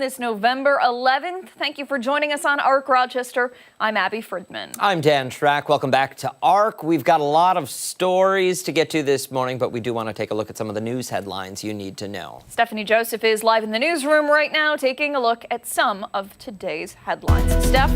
this November 11th. Thank you for joining us on ARC Rochester. I'm Abby Fridman. I'm Dan Schrack. Welcome back to ARC. We've got a lot of stories to get to this morning, but we do want to take a look at some of the news headlines you need to know. Stephanie Joseph is live in the newsroom right now, taking a look at some of today's headlines. Steph?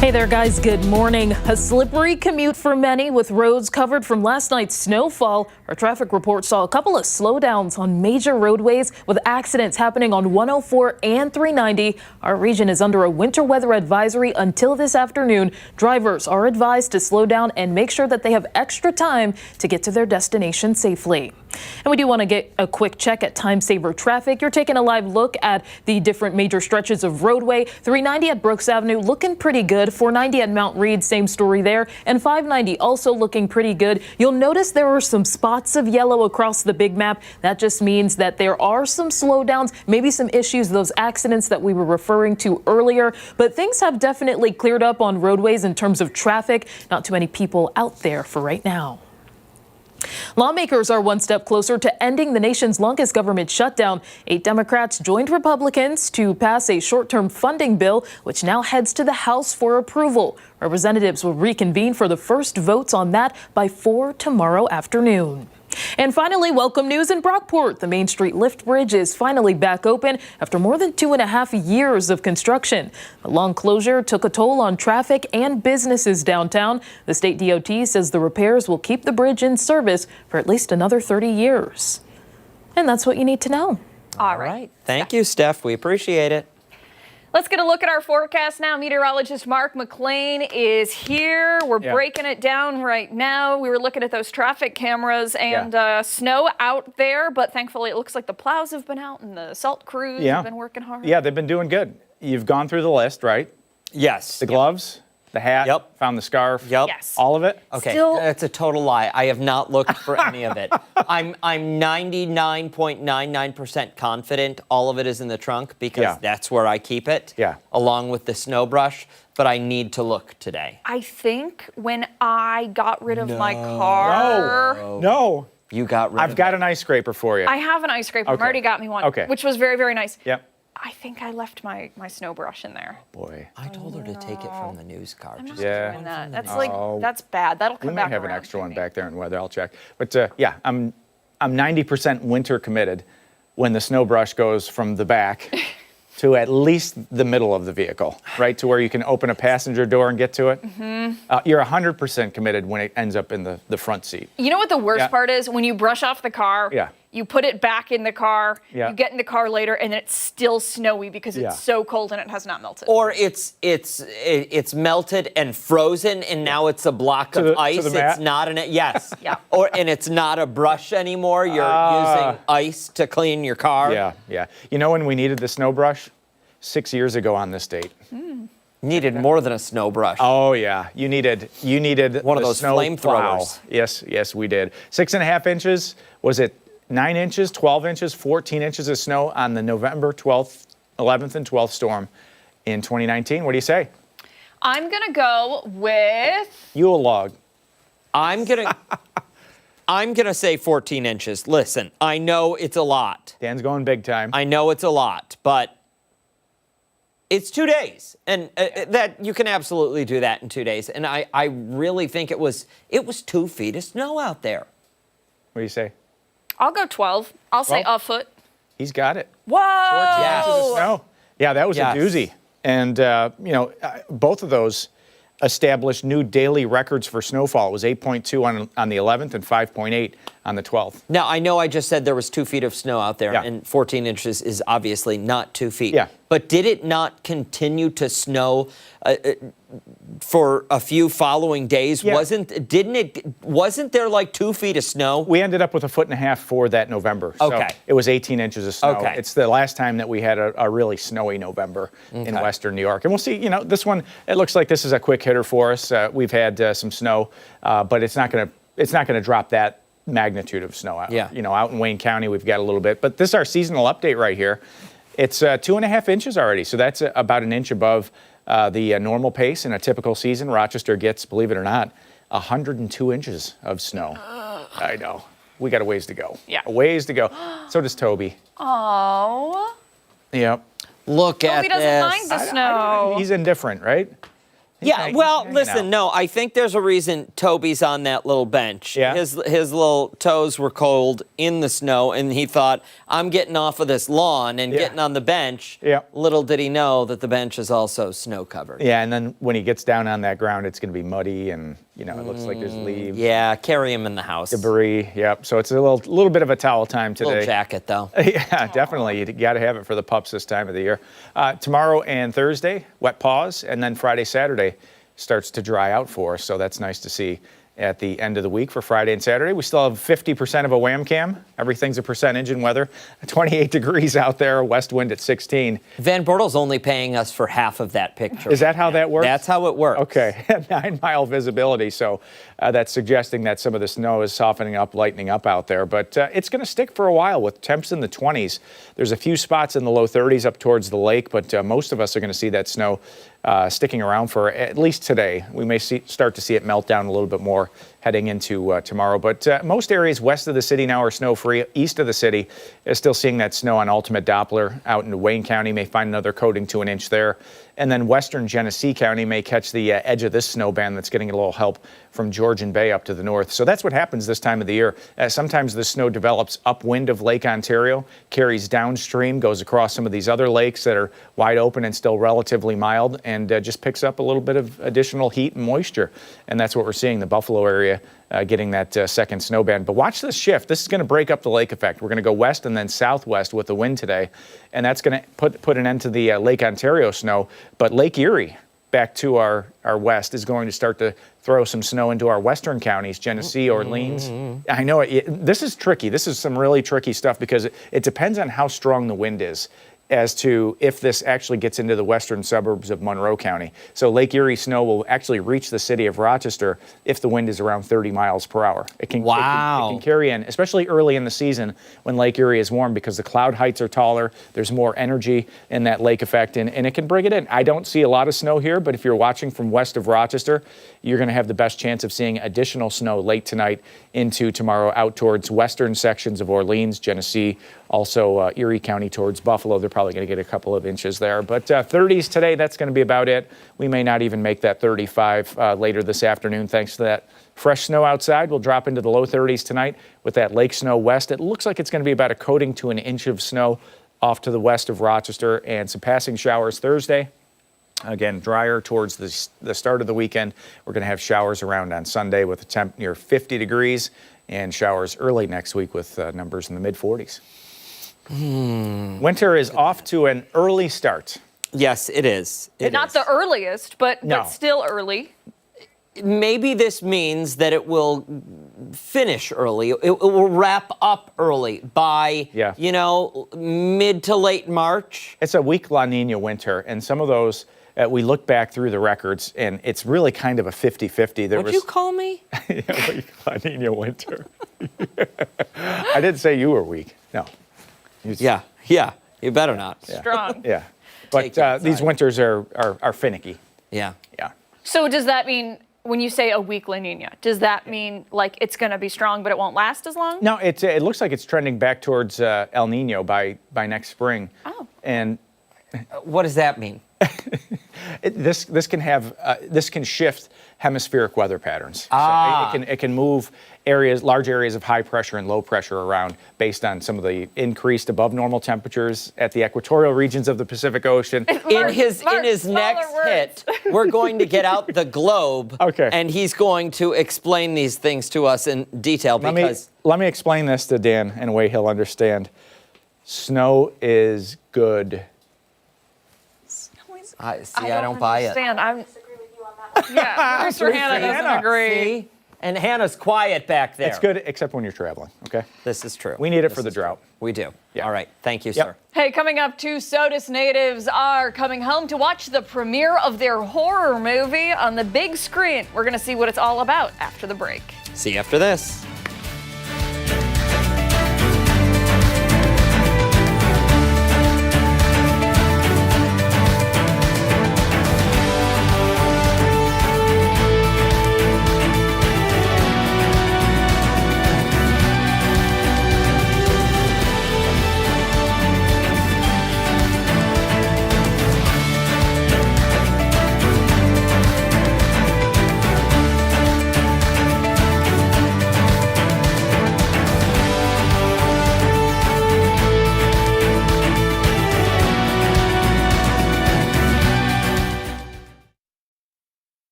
Hey there, guys. Good morning. A slippery commute for many with roads covered from last night's snowfall. Our traffic report saw a couple of slowdowns on major roadways with accidents happening on 104 and 390. Our region is under a winter weather advisory until this afternoon. Drivers are advised to slow down and make sure that they have extra time to get to their destination safely. And we do want to get a quick check at time saver traffic. You're taking a live look at the different major stretches of roadway. 390 at Brooks Avenue looking pretty good. 490 at Mount Reed, same story there. And 590 also looking pretty good. You'll notice there are some spots of yellow across the big map. That just means that there are some slowdowns, maybe some issues, those accidents that we were referring to earlier. But things have definitely cleared up on roadways in terms of traffic. Not too many people out there for right now. Lawmakers are one step closer to ending the nation's longest government shutdown. 8 Democrats joined Republicans to pass a short-term funding bill, which now heads to the House for approval. Representatives will reconvene for the first votes on that by 4 tomorrow afternoon. And finally, welcome news in Brockport. The Main Street Lift Bridge is finally back open after more than 2.5 years of construction. The long closure took a toll on traffic and businesses downtown. The state DOT says the repairs will keep the bridge in service for at least another 30 years. And that's what you need to know. All right. Thank you, Steph. We appreciate it. Let's get a look at our forecast now. Meteorologist Mark McLean is here. We're breaking it down right now. We were looking at those traffic cameras and snow out there, but thankfully it looks like the plows have been out and the salt crews have been working hard. Yeah, they've been doing good. You've gone through the list, right? Yes. The gloves, the hat, found the scarf, Yes. all of it? Okay, that's a total lie. I have not looked for any of it. I'm 99.99% confident all of it is in the trunk because that's where I keep it, along with the snow brush, but I need to look today. I think when I got rid of my car. No. You got rid of I've got an ice scraper for you. I have an ice scraper. Okay. Marty got me one, Okay. which was very, very nice. Yep. I think I left my snow brush in there. Boy. I told her to take it from the news car. I'm not Yeah. doing that. That's that's bad. That'll come We back might have an around extra to one me. back there in weather. I'll check. But I'm 90% winter committed when the snow brush goes from the back to at least the middle of the vehicle, right? To where you can open a passenger door and get to it. You're 100% committed when it ends up in the front seat. You know what the worst part is? When you brush off the car, you put it back in the car, you get in the car later, and then it's still snowy because it's so cold and it has not melted. Or it's melted and frozen, and now it's a block of ice. It's not yes. And it's not a brush anymore. You're using ice to clean your car. Yeah. You know when we needed the snow brush? 6 years ago on this date. Needed more than a snow brush. Oh yeah, you needed one of those snow flamethrowers. Yes, we did. 6.5 inches. Was it 9 inches, 12 inches, 14 inches of snow on the November 12th, 11th, and 12th storm in 2019? What do you say? I'm gonna go with Yule log. I'm gonna say 14 inches. Listen, I know it's a lot. Dan's going big time. I know it's a lot, but it's 2 days, and that you can absolutely do that in 2 days. And I really think it was 2 feet of snow out there. What do you say? I'll go 12. I'll say a foot. He's got it. Whoa! 14 inches of snow. Yeah, that was a doozy. And both of those established new daily records for snowfall. It was 8.2 on the 11th and 5.8 on the 12th. Now, I know I just said there was 2 feet of snow out there, and 14 inches is obviously not 2 feet. Yeah. But did it not continue to snow for a few following days? Yeah. Wasn't there like 2 feet of snow? We ended up with 1.5 feet for that November. So it was 18 inches of snow. Okay. It's the last time that we had a really snowy November in Western New York. And we'll see, this one, it looks like this is a quick hitter for us. We've had some snow, but it's not going to drop that magnitude of snow out. Out in Wayne County, we've got a little bit. But this is our seasonal update right here. It's 2.5 inches already. So that's about an inch above the normal pace in a typical season. Rochester gets, believe it or not, 102 inches of snow. I know. We got a ways to go. Yeah. A ways to go. So does Toby. Oh. Yep. Look at Toby doesn't this. mind the snow. He's indifferent, right? Yeah, well, hanging listen, out. no, I think there's a reason Toby's on that little bench. Yeah. His little toes were cold in the snow, and he thought, I'm getting off of this lawn and getting on the bench. Yeah. Little did he know that the bench is also snow covered. Yeah, and then when he gets down on that ground, it's going to be muddy, and it looks like there's leaves. Yeah, carry him in the house. Debris. Yep. So it's a little bit of a towel time today. Little jacket, though. Yeah, definitely. You got to have it for the pups this time of the year. Tomorrow and Thursday, wet paws, and then Friday, Saturday starts to dry out for us. So that's nice to see at the end of the week for Friday and Saturday. We still have 50% of a wham cam. Everything's a percentage in weather. 28 degrees out there, west wind at 16. Van Bortle's only paying us for half of that picture. Is that how that works? That's how it works. Okay, 9-mile visibility. So that's suggesting that some of the snow is softening up, lightening up out there. But it's going to stick for a while with temps in the 20s. There's a few spots in the low 30s up towards the lake, but most of us are going to see that snow sticking around for at least today. We may start to see it melt down a little bit more heading into tomorrow. But most areas west of the city now are snow-free. East of the city is still seeing that snow on Ultimate Doppler. Out in Wayne County may find another coating to an inch there. And then western Genesee County may catch the edge of this snow band that's getting a little help from Georgian Bay up to the north. So that's what happens this time of the year. Sometimes the snow develops upwind of Lake Ontario, carries downstream, goes across some of these other lakes that are wide open and still relatively mild, and just picks up a little bit of additional heat and moisture. And that's what we're seeing, the Buffalo area getting that second snow band. But watch this shift. This is going to break up the lake effect. We're going to go west and then southwest with the wind today, and that's going to put an end to the Lake Ontario snow. But Lake Erie, back to our west, is going to start to throw some snow into our western counties, Genesee, Orleans. I know this is tricky. This is some really tricky stuff because it depends on how strong the wind is as to if this actually gets into the western suburbs of Monroe County. So Lake Erie snow will actually reach the city of Rochester if the wind is around 30 miles per hour. It can carry in, especially early in the season when Lake Erie is warm, because the cloud heights are taller, there's more energy in that lake effect, and it can bring it in. I don't see a lot of snow here, but if you're watching from west of Rochester, you're going to have the best chance of seeing additional snow late tonight into tomorrow out towards western sections of Orleans, Genesee, also Erie County towards Buffalo. They're probably going to get a couple of inches there. But 30s today, that's going to be about it. We may not even make that 35 later this afternoon thanks to that fresh snow outside. We'll drop into the low 30s tonight with that lake snow west. It looks like it's going to be about a coating to an inch of snow off to the west of Rochester, and some passing showers Thursday. Again, drier towards the start of the weekend. We're going to have showers around on Sunday with a temp near 50 degrees, and showers early next week with numbers in the mid-40s. Winter is off to an early start. Yes, it is. Not the earliest, but No. still early. Maybe this means that it will finish early. It will wrap up early by, mid to late March. It's a weak La Nina winter, and some of those, we look back through the records, and it's really kind of a 50-50. What'd you call me? Weak La Nina winter. I didn't say you were weak. No. Yeah, you better not. Strong. Yeah, but these winters are finicky. Yeah. So does that mean, when you say a weak La Nina, does that mean like it's going to be strong but it won't last as long? No, it looks like it's trending back towards El Nino by next spring. Oh. And what does that mean? This can shift hemispheric weather patterns. Ah. So it can move large areas of high pressure and low pressure around based on some of the increased above normal temperatures at the equatorial regions of the Pacific Ocean. In his next hit, we're going to get out the globe, and he's going to explain these things to us in detail. Let me explain this to Dan in a way he'll understand. Snow is good. I don't buy it. Yeah, Mr. Hannah doesn't agree. See? And Hannah's quiet back there. It's good, except when you're traveling, okay? This is true. We need it for the drought. We do. Yeah. All right. Thank you, sir. Hey, coming up, 2 SOTUS natives are coming home to watch the premiere of their horror movie on the big screen. We're going to see what it's all about after the break. See you after this.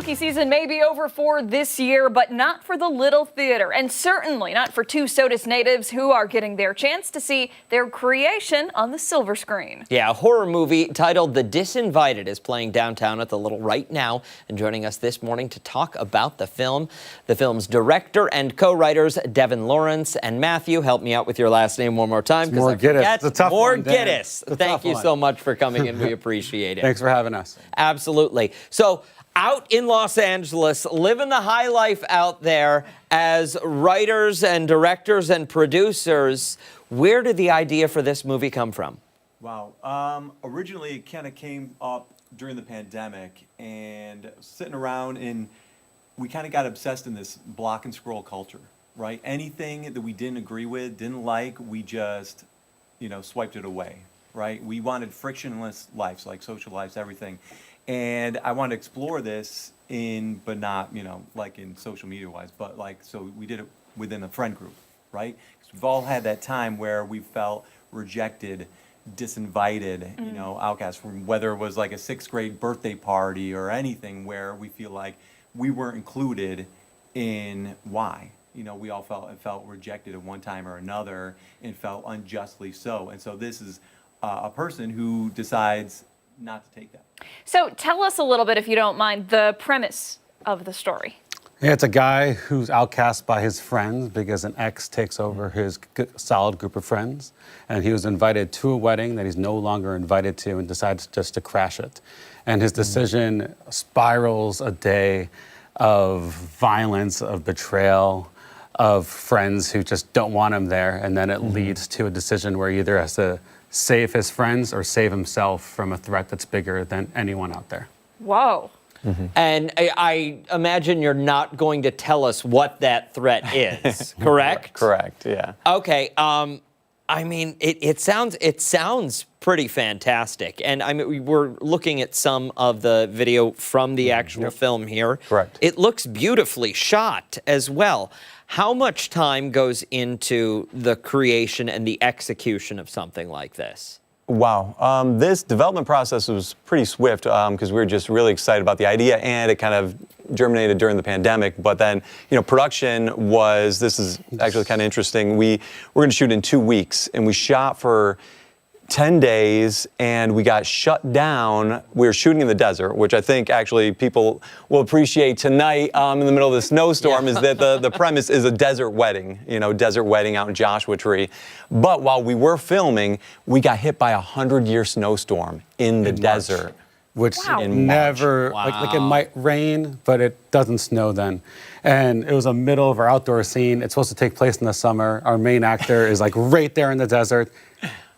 spooky season may be over for this year, but not for the Little Theater, and certainly not for two Sodus natives who are getting their chance to see their creation on the silver screen. Yeah, a horror movie titled The Disinvited is playing downtown at the Little right now. And joining us this morning to talk about the film's director and co-writers, Devin Lawrence and Matthew. Help me out with your last name one more time. Morgidis. It's a tough one, Dan. Morgidis. Thank you so much for coming in. We appreciate it. Thanks for having us. Absolutely. So, out in Los Angeles, living the high life out there as writers and directors and producers. Where did the idea for this movie come from? Wow. Originally, it kind of came up during the pandemic, and sitting around, and we kind of got obsessed in this block and scroll culture, right? Anything that we didn't agree with, didn't like, we just, swiped it away, right? We wanted frictionless lives, like social lives, everything. And I wanted to explore this but not, like in social media wise, but so we did it within a friend group, right? Because we've all had that time where we felt rejected, disinvited, outcast, from whether it was like a 6th grade birthday party or anything where we feel like we weren't included in why. We all felt rejected at one time or another and felt unjustly so. And so this is a person who decides not to take that. So tell us a little bit, if you don't mind, the premise of the story. Yeah, it's a guy who's outcast by his friends because an ex takes over his solid group of friends. And he was invited to a wedding that he's no longer invited to and decides just to crash it. And his decision spirals a day of violence, of betrayal, of friends who just don't want him there. And then it leads to a decision where he either has to save his friends or save himself from a threat that's bigger than anyone out there. Whoa. And I imagine you're not going to tell us what that threat is, correct? Correct, yeah. Okay. I mean, it sounds pretty fantastic. And I mean, we're looking at some of the video from the actual film here. Correct. It looks beautifully shot as well. How much time goes into the creation and the execution of something like this? Wow. This development process was pretty swift because we were just really excited about the idea, and it kind of germinated during the pandemic. But then, production this is actually kind of interesting. We're going to shoot in 2 weeks, and we shot for 10 days, and we got shut down. We were shooting in the desert, which I think actually people will appreciate tonight in the middle of the snowstorm, is that the premise is a desert wedding, desert wedding out in Joshua Tree. But while we were filming, we got hit by a 100-year snowstorm in the desert. Which never, like it might rain, but it doesn't snow then. And it was a middle of our outdoor scene. It's supposed to take place in the summer. Our main actor is like right there in the desert.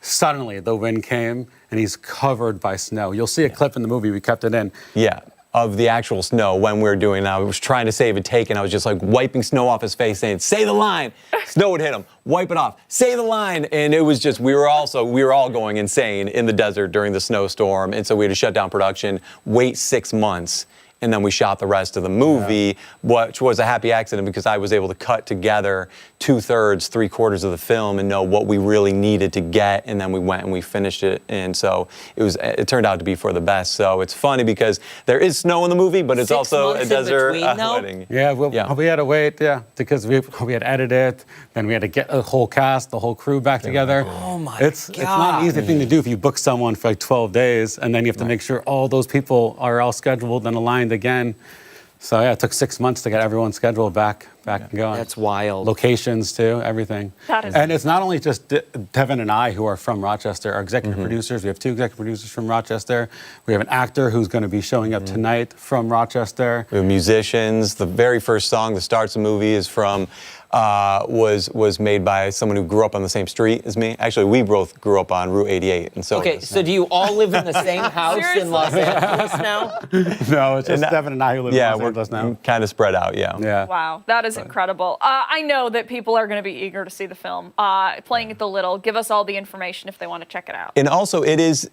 Suddenly, the wind came, and he's covered by snow. You'll see a clip in the movie. We kept it in. Yeah, of the actual snow when we were doing that. I was trying to save a take, and I was just like wiping snow off his face, saying, "Say the line." Snow would hit him. Wipe it off. Say the line. And it was just, we were all going insane in the desert during the snowstorm. And so we had to shut down production, wait 6 months. And then we shot the rest of the movie, which was a happy accident because I was able to cut together 2/3, 3/4 of the film and know what we really needed to get. And then we went and we finished it. And so it turned out to be for the best. So it's funny because there is snow in the movie, but it's also a desert wedding. Yeah, we had to wait, because we had edited, then we had to get the whole cast, the whole crew back together. Oh my God. It's not an easy thing to do if you book someone for like 12 days, and then you have to make sure all those people are all scheduled and aligned again. So yeah, it took 6 months to get everyone's schedule back and going. That's wild. Locations too, everything. And it's not only just Devin and I who are from Rochester, our executive producers. We have 2 executive producers from Rochester. We have an actor who's going to be showing up tonight from Rochester. We have musicians. The very first song that starts the movie is from was made by someone who grew up on the same street as me. Actually, we both grew up on Route 88. And so okay, so do you all live in the same house in Los Angeles now? No, it's just Devin and I who live in Los Angeles now. Kind of spread out, yeah. Wow, that is incredible. I know that people are going to be eager to see the film. Playing at the Little, give us all the information if they want to check it out. And also, it's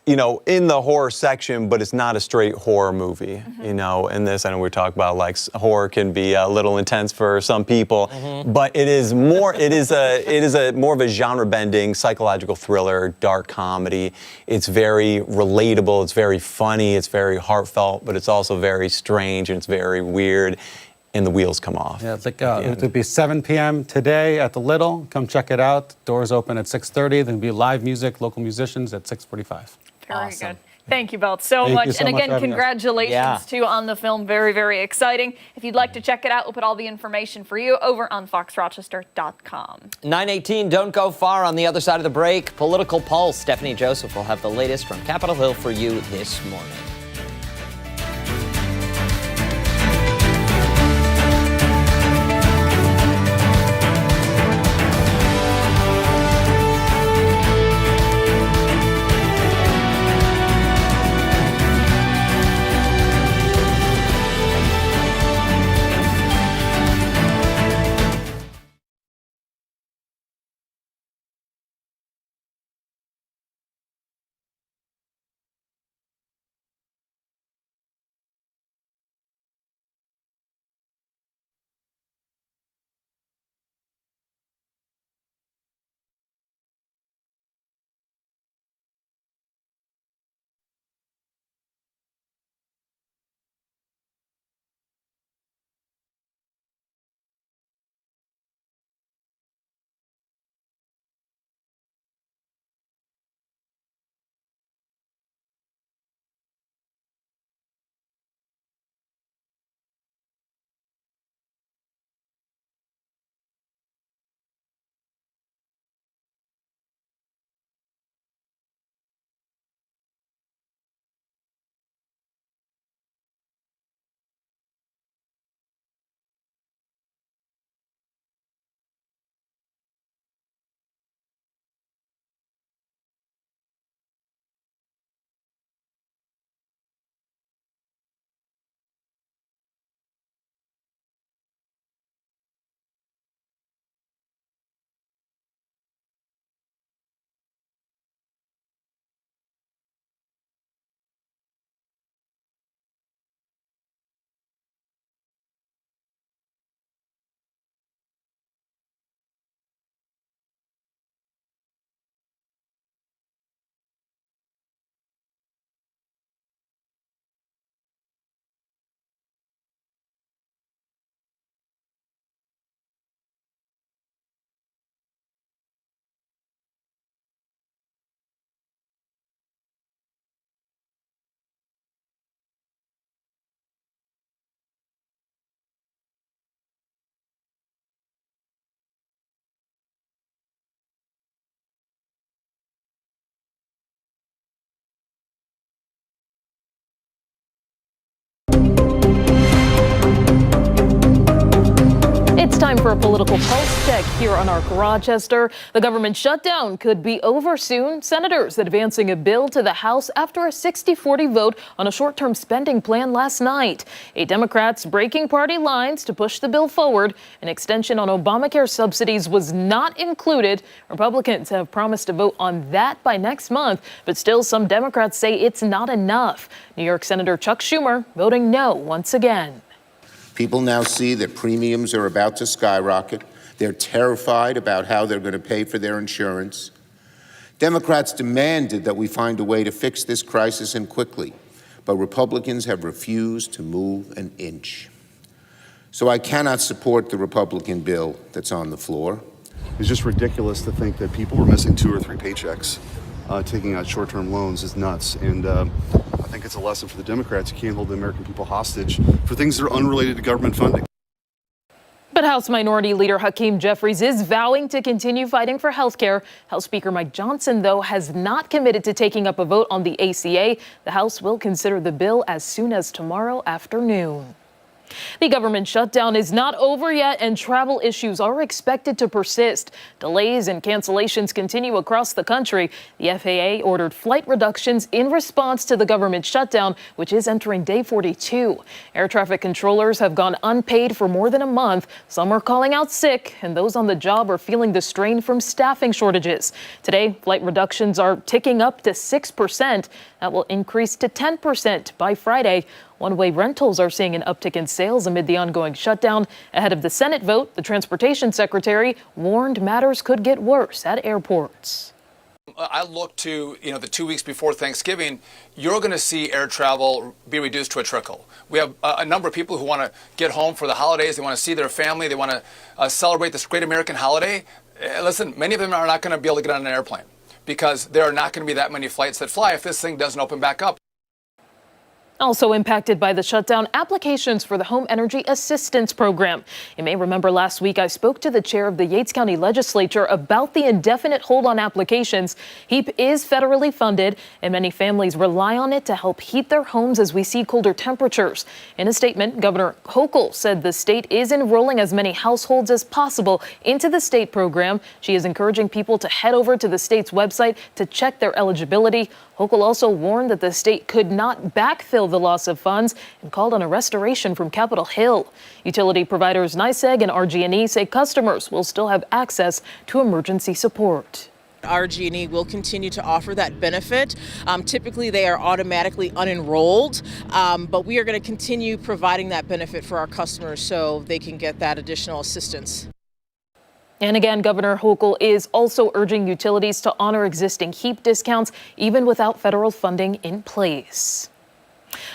in the horror section, but it's not a straight horror movie. In this, I know we're talking about like horror can be a little intense for some people. usual, but it is more of a genre-bending psychological thriller, dark comedy. It's very relatable, it's very funny, it's very heartfelt, but it's also very strange and it's very weird. And the wheels come off. Yeah, it's like it would be 7 p.m. today at the Little. Come check it out. Doors open at 6:30. There'll be live music, local musicians at 6:45. Very good. Thank you both so Thank much. you so And much again, for having us. congratulations too on the film. Very, very exciting. If you'd like to check it out, we'll put all the information for you over on foxrochester.com. 9:18, don't go far. On the other side of the break, Political Pulse. Stephanie Joseph will have the latest from Capitol Hill for you this morning. It's time for a political pulse check here on Arc Rochester. The government shutdown could be over soon. Senators advancing a bill to the House after a 60-40 vote on a short-term spending plan last night. Democrats breaking party lines to push the bill forward. An extension on Obamacare subsidies was not included. Republicans have promised to vote on that by next month, but still some Democrats say it's not enough. New York Senator Chuck Schumer voting no once again. People now see that premiums are about to skyrocket. They're terrified about how they're going to pay for their insurance. Democrats demanded that we find a way to fix this crisis and quickly, but Republicans have refused to move an inch. So I cannot support the Republican bill that's on the floor. It's just ridiculous to think that people are missing 2 or 3 paychecks. Taking out short-term loans is nuts. And I think it's a lesson for the Democrats. You can't hold the American people hostage for things that are unrelated to government funding. But House Minority Leader Hakeem Jeffries is vowing to continue fighting for health care. House Speaker Mike Johnson, though, has not committed to taking up a vote on the ACA. The House will consider the bill as soon as tomorrow afternoon. The government shutdown is not over yet, and travel issues are expected to persist. Delays and cancellations continue across the country. The FAA ordered flight reductions in response to the government shutdown, which is entering day 42. Air traffic controllers have gone unpaid for more than a month. Some are calling out sick, and those on the job are feeling the strain from staffing shortages. Today, flight reductions are ticking up to 6%. That will increase to 10% by Friday. One-way rentals are seeing an uptick in sales amid the ongoing shutdown. Ahead of the Senate vote, the transportation secretary warned matters could get worse at airports. I look to, the 2 weeks before Thanksgiving, you're going to see air travel be reduced to a trickle. We have a number of people who want to get home for the holidays. They want to see their family. They want to celebrate this great American holiday. Listen, many of them are not going to be able to get on an airplane because there are not going to be that many flights that fly if this thing doesn't open back up. Also impacted by the shutdown, applications for the Home Energy Assistance Program. You may remember last week I spoke to the chair of the Yates County Legislature about the indefinite hold on applications. HEAP is federally funded, and many families rely on it to help heat their homes as we see colder temperatures. In a statement, Governor Hochul said the state is enrolling as many households as possible into the state program. She is encouraging people to head over to the state's website to check their eligibility. Hochul also warned that the state could not backfill the loss of funds and called on a restoration from Capitol Hill. Utility providers NYSEG and RG&E say customers will still have access to emergency support. RG&E will continue to offer that benefit. Typically, they are automatically unenrolled, but we are going to continue providing that benefit for our customers so they can get that additional assistance. And again, Governor Hochul is also urging utilities to honor existing HEAP discounts, even without federal funding in place.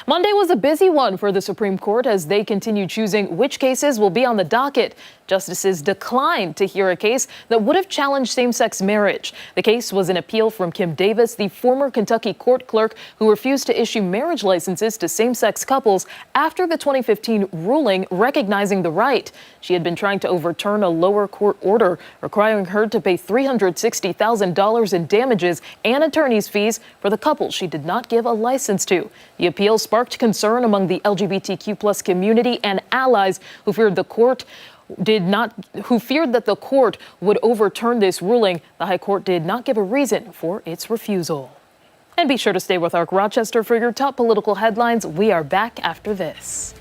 Monday was a busy one for the Supreme Court as they continue choosing which cases will be on the docket. Justices declined to hear a case that would have challenged same-sex marriage. The case was an appeal from Kim Davis, the former Kentucky court clerk who refused to issue marriage licenses to same-sex couples after the 2015 ruling recognizing the right. She had been trying to overturn a lower court order requiring her to pay $360,000 in damages and attorney's fees for the couple she did not give a license to. The appeal sparked concern among the LGBTQ+ community and allies who feared that the court would overturn this ruling. The High Court did not give a reason for its refusal. And be sure to stay with ARC Rochester for your top political headlines. We are back after this.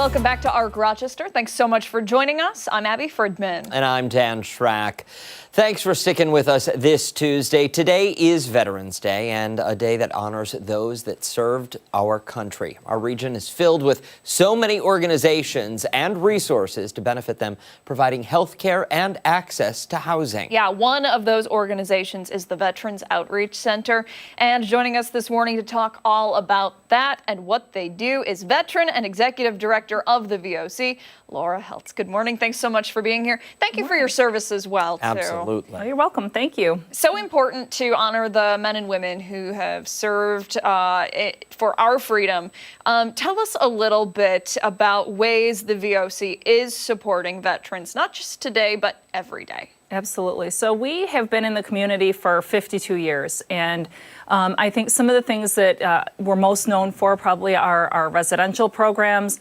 Welcome back to ARC Rochester. Thanks so much for joining us. I'm Abby Fridman. And I'm Dan Schrack. Thanks for sticking with us this Tuesday. Today is Veterans Day, and a day that honors those that served our country. Our region is filled with so many organizations and resources to benefit them, providing health care and access to housing. Yeah, one of those organizations is the Veterans Outreach Center. And joining us this morning to talk all about that and what they do is veteran and executive director of the VOC, Laura Heltz. Good morning. Thanks so much for being here. Thank you for your service as well, too. Absolutely. Oh, you're welcome. Thank you. So important to honor the men and women who have served for our freedom. Tell us a little bit about ways the VOC is supporting veterans, not just today, but every day. Absolutely. So we have been in the community for 52 years, and I think some of the things that we're most known for probably are our residential programs.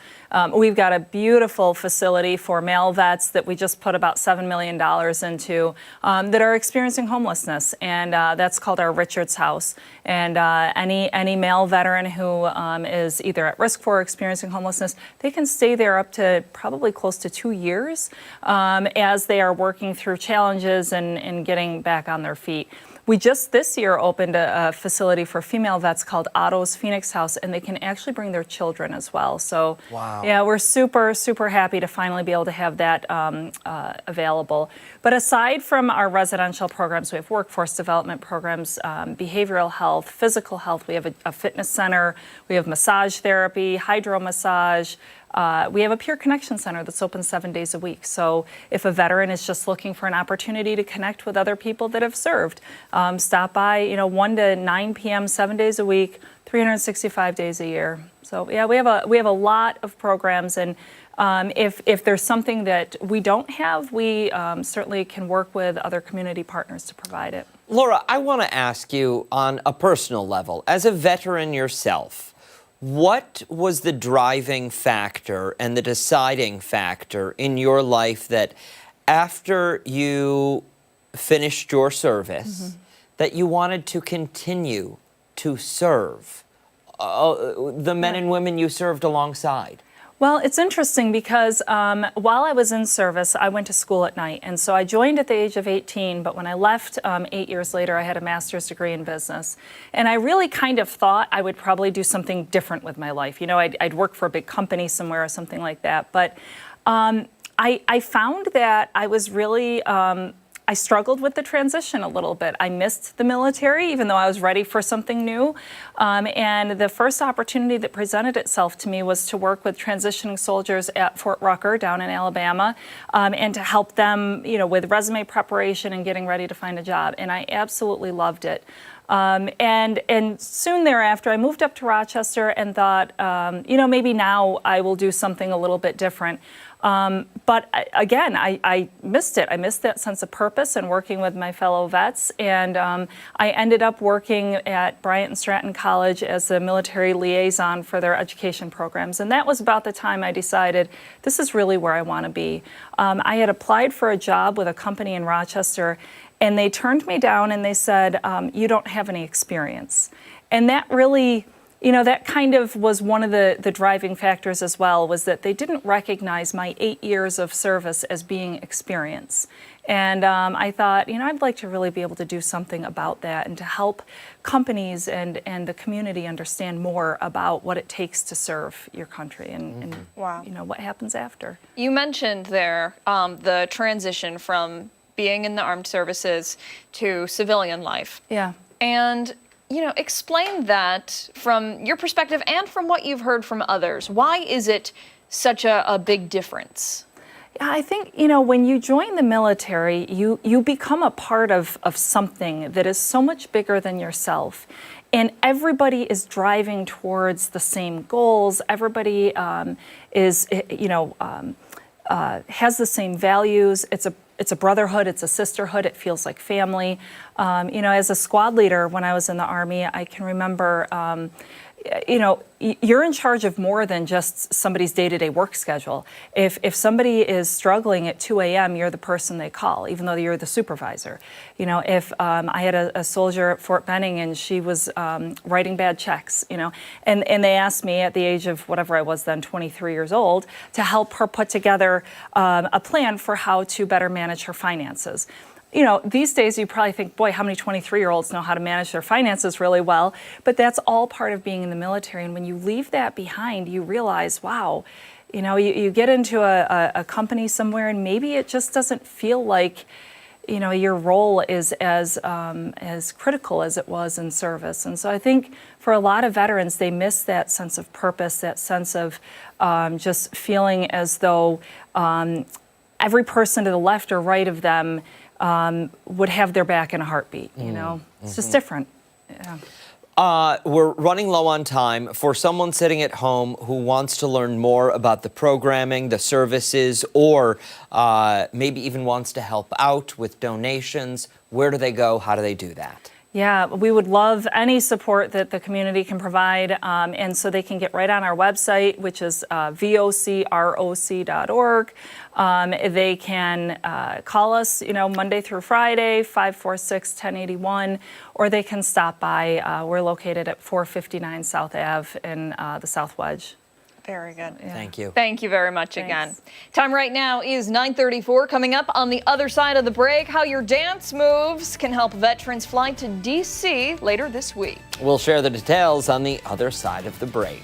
We've got a beautiful facility for male vets that we just put about $7 million into that are experiencing homelessness, and that's called our Richards House. And any male veteran who is either at risk for or experiencing homelessness, they can stay there up to probably close to 2 years as they are working through challenges and getting back on their feet. We just this year opened a facility for female vets called Otto's Phoenix House, and they can actually bring their children as well. So, wow. Yeah, we're super, super happy to finally be able to have that available. But aside from our residential programs, we have workforce development programs, behavioral health, physical health. We have a fitness center. We have massage therapy, hydro massage. We have a Peer Connection Center that's open 7 days a week. So if a veteran is just looking for an opportunity to connect with other people that have served, stop by, 1 to 9 p.m. 7 days a week, 365 days a year. So yeah, we have a lot of programs, and if there's something that we don't have, we certainly can work with other community partners to provide it. Laura, I want to ask you on a personal level, as a veteran yourself, what was the driving factor and the deciding factor in your life that after you finished your service, that you wanted to continue to serve the men and women you served alongside? Well, it's interesting because while I was in service, I went to school at night. And so I joined at the age of 18, but when I left 8 years later, I had a master's degree in business. And I really kind of thought I would probably do something different with my life. I'd work for a big company somewhere or something like that. But I found that I was really... I struggled with the transition a little bit. I missed the military, even though I was ready for something new. And the first opportunity that presented itself to me was to work with transitioning soldiers at Fort Rucker down in Alabama, and to help them, with resume preparation and getting ready to find a job. And I absolutely loved it. And soon thereafter, I moved up to Rochester and thought, maybe now I will do something a little bit different. But again, I missed it. I missed that sense of purpose and working with my fellow vets. And I ended up working at Bryant and Stratton College as the military liaison for their education programs. And that was about the time I decided this is really where I want to be. I had applied for a job with a company in Rochester, and they turned me down and they said, you don't have any experience. And that really... that kind of was one of the driving factors as well, was that they didn't recognize my 8 years of service as being experience. And I thought, I'd like to really be able to do something about that and to help companies and the community understand more about what it takes to serve your country and wow. What happens after. You mentioned there the transition from being in the armed services to civilian life. Yeah. And explain that from your perspective and from what you've heard from others. Why is it such a big difference? Yeah, I think, when you join the military, you become a part of something that is so much bigger than yourself. And everybody is driving towards the same goals. Everybody has the same values. It's a brotherhood, it's a sisterhood, it feels like family. As a squad leader when I was in the Army, I can remember, you're in charge of more than just somebody's day-to-day work schedule. If somebody is struggling at 2 a.m., you're the person they call, even though you're the supervisor. If I had a soldier at Fort Benning and she was writing bad checks, and they asked me at the age of whatever I was then, 23 years old, to help her put together a plan for how to better manage her finances. These days you probably think, boy, how many 23-year-olds know how to manage their finances really well? But that's all part of being in the military. And when you leave that behind, you realize, wow, you get into a company somewhere and maybe it just doesn't feel like, your role is as critical as it was in service. And so I think for a lot of veterans, they miss that sense of purpose, that sense of just feeling as though every person to the left or right of them would have their back in a heartbeat. It's just different. Yeah. We're running low on time. For someone sitting at home who wants to learn more about the programming, the services, or maybe even wants to help out with donations, where do they go? How do they do that? Yeah, we would love any support that the community can provide, and so they can get right on our website, which is vocroc.org. They can call us, Monday through Friday, 546-1081, or they can stop by. We're located at 459 South Ave in the South Wedge. Very good. Yeah. Thank you. Thank you very much again. Time right now is 9:34. Coming up on the other side of the break, how your dance moves can help veterans fly to D.C. later this week. We'll share the details on the other side of the break.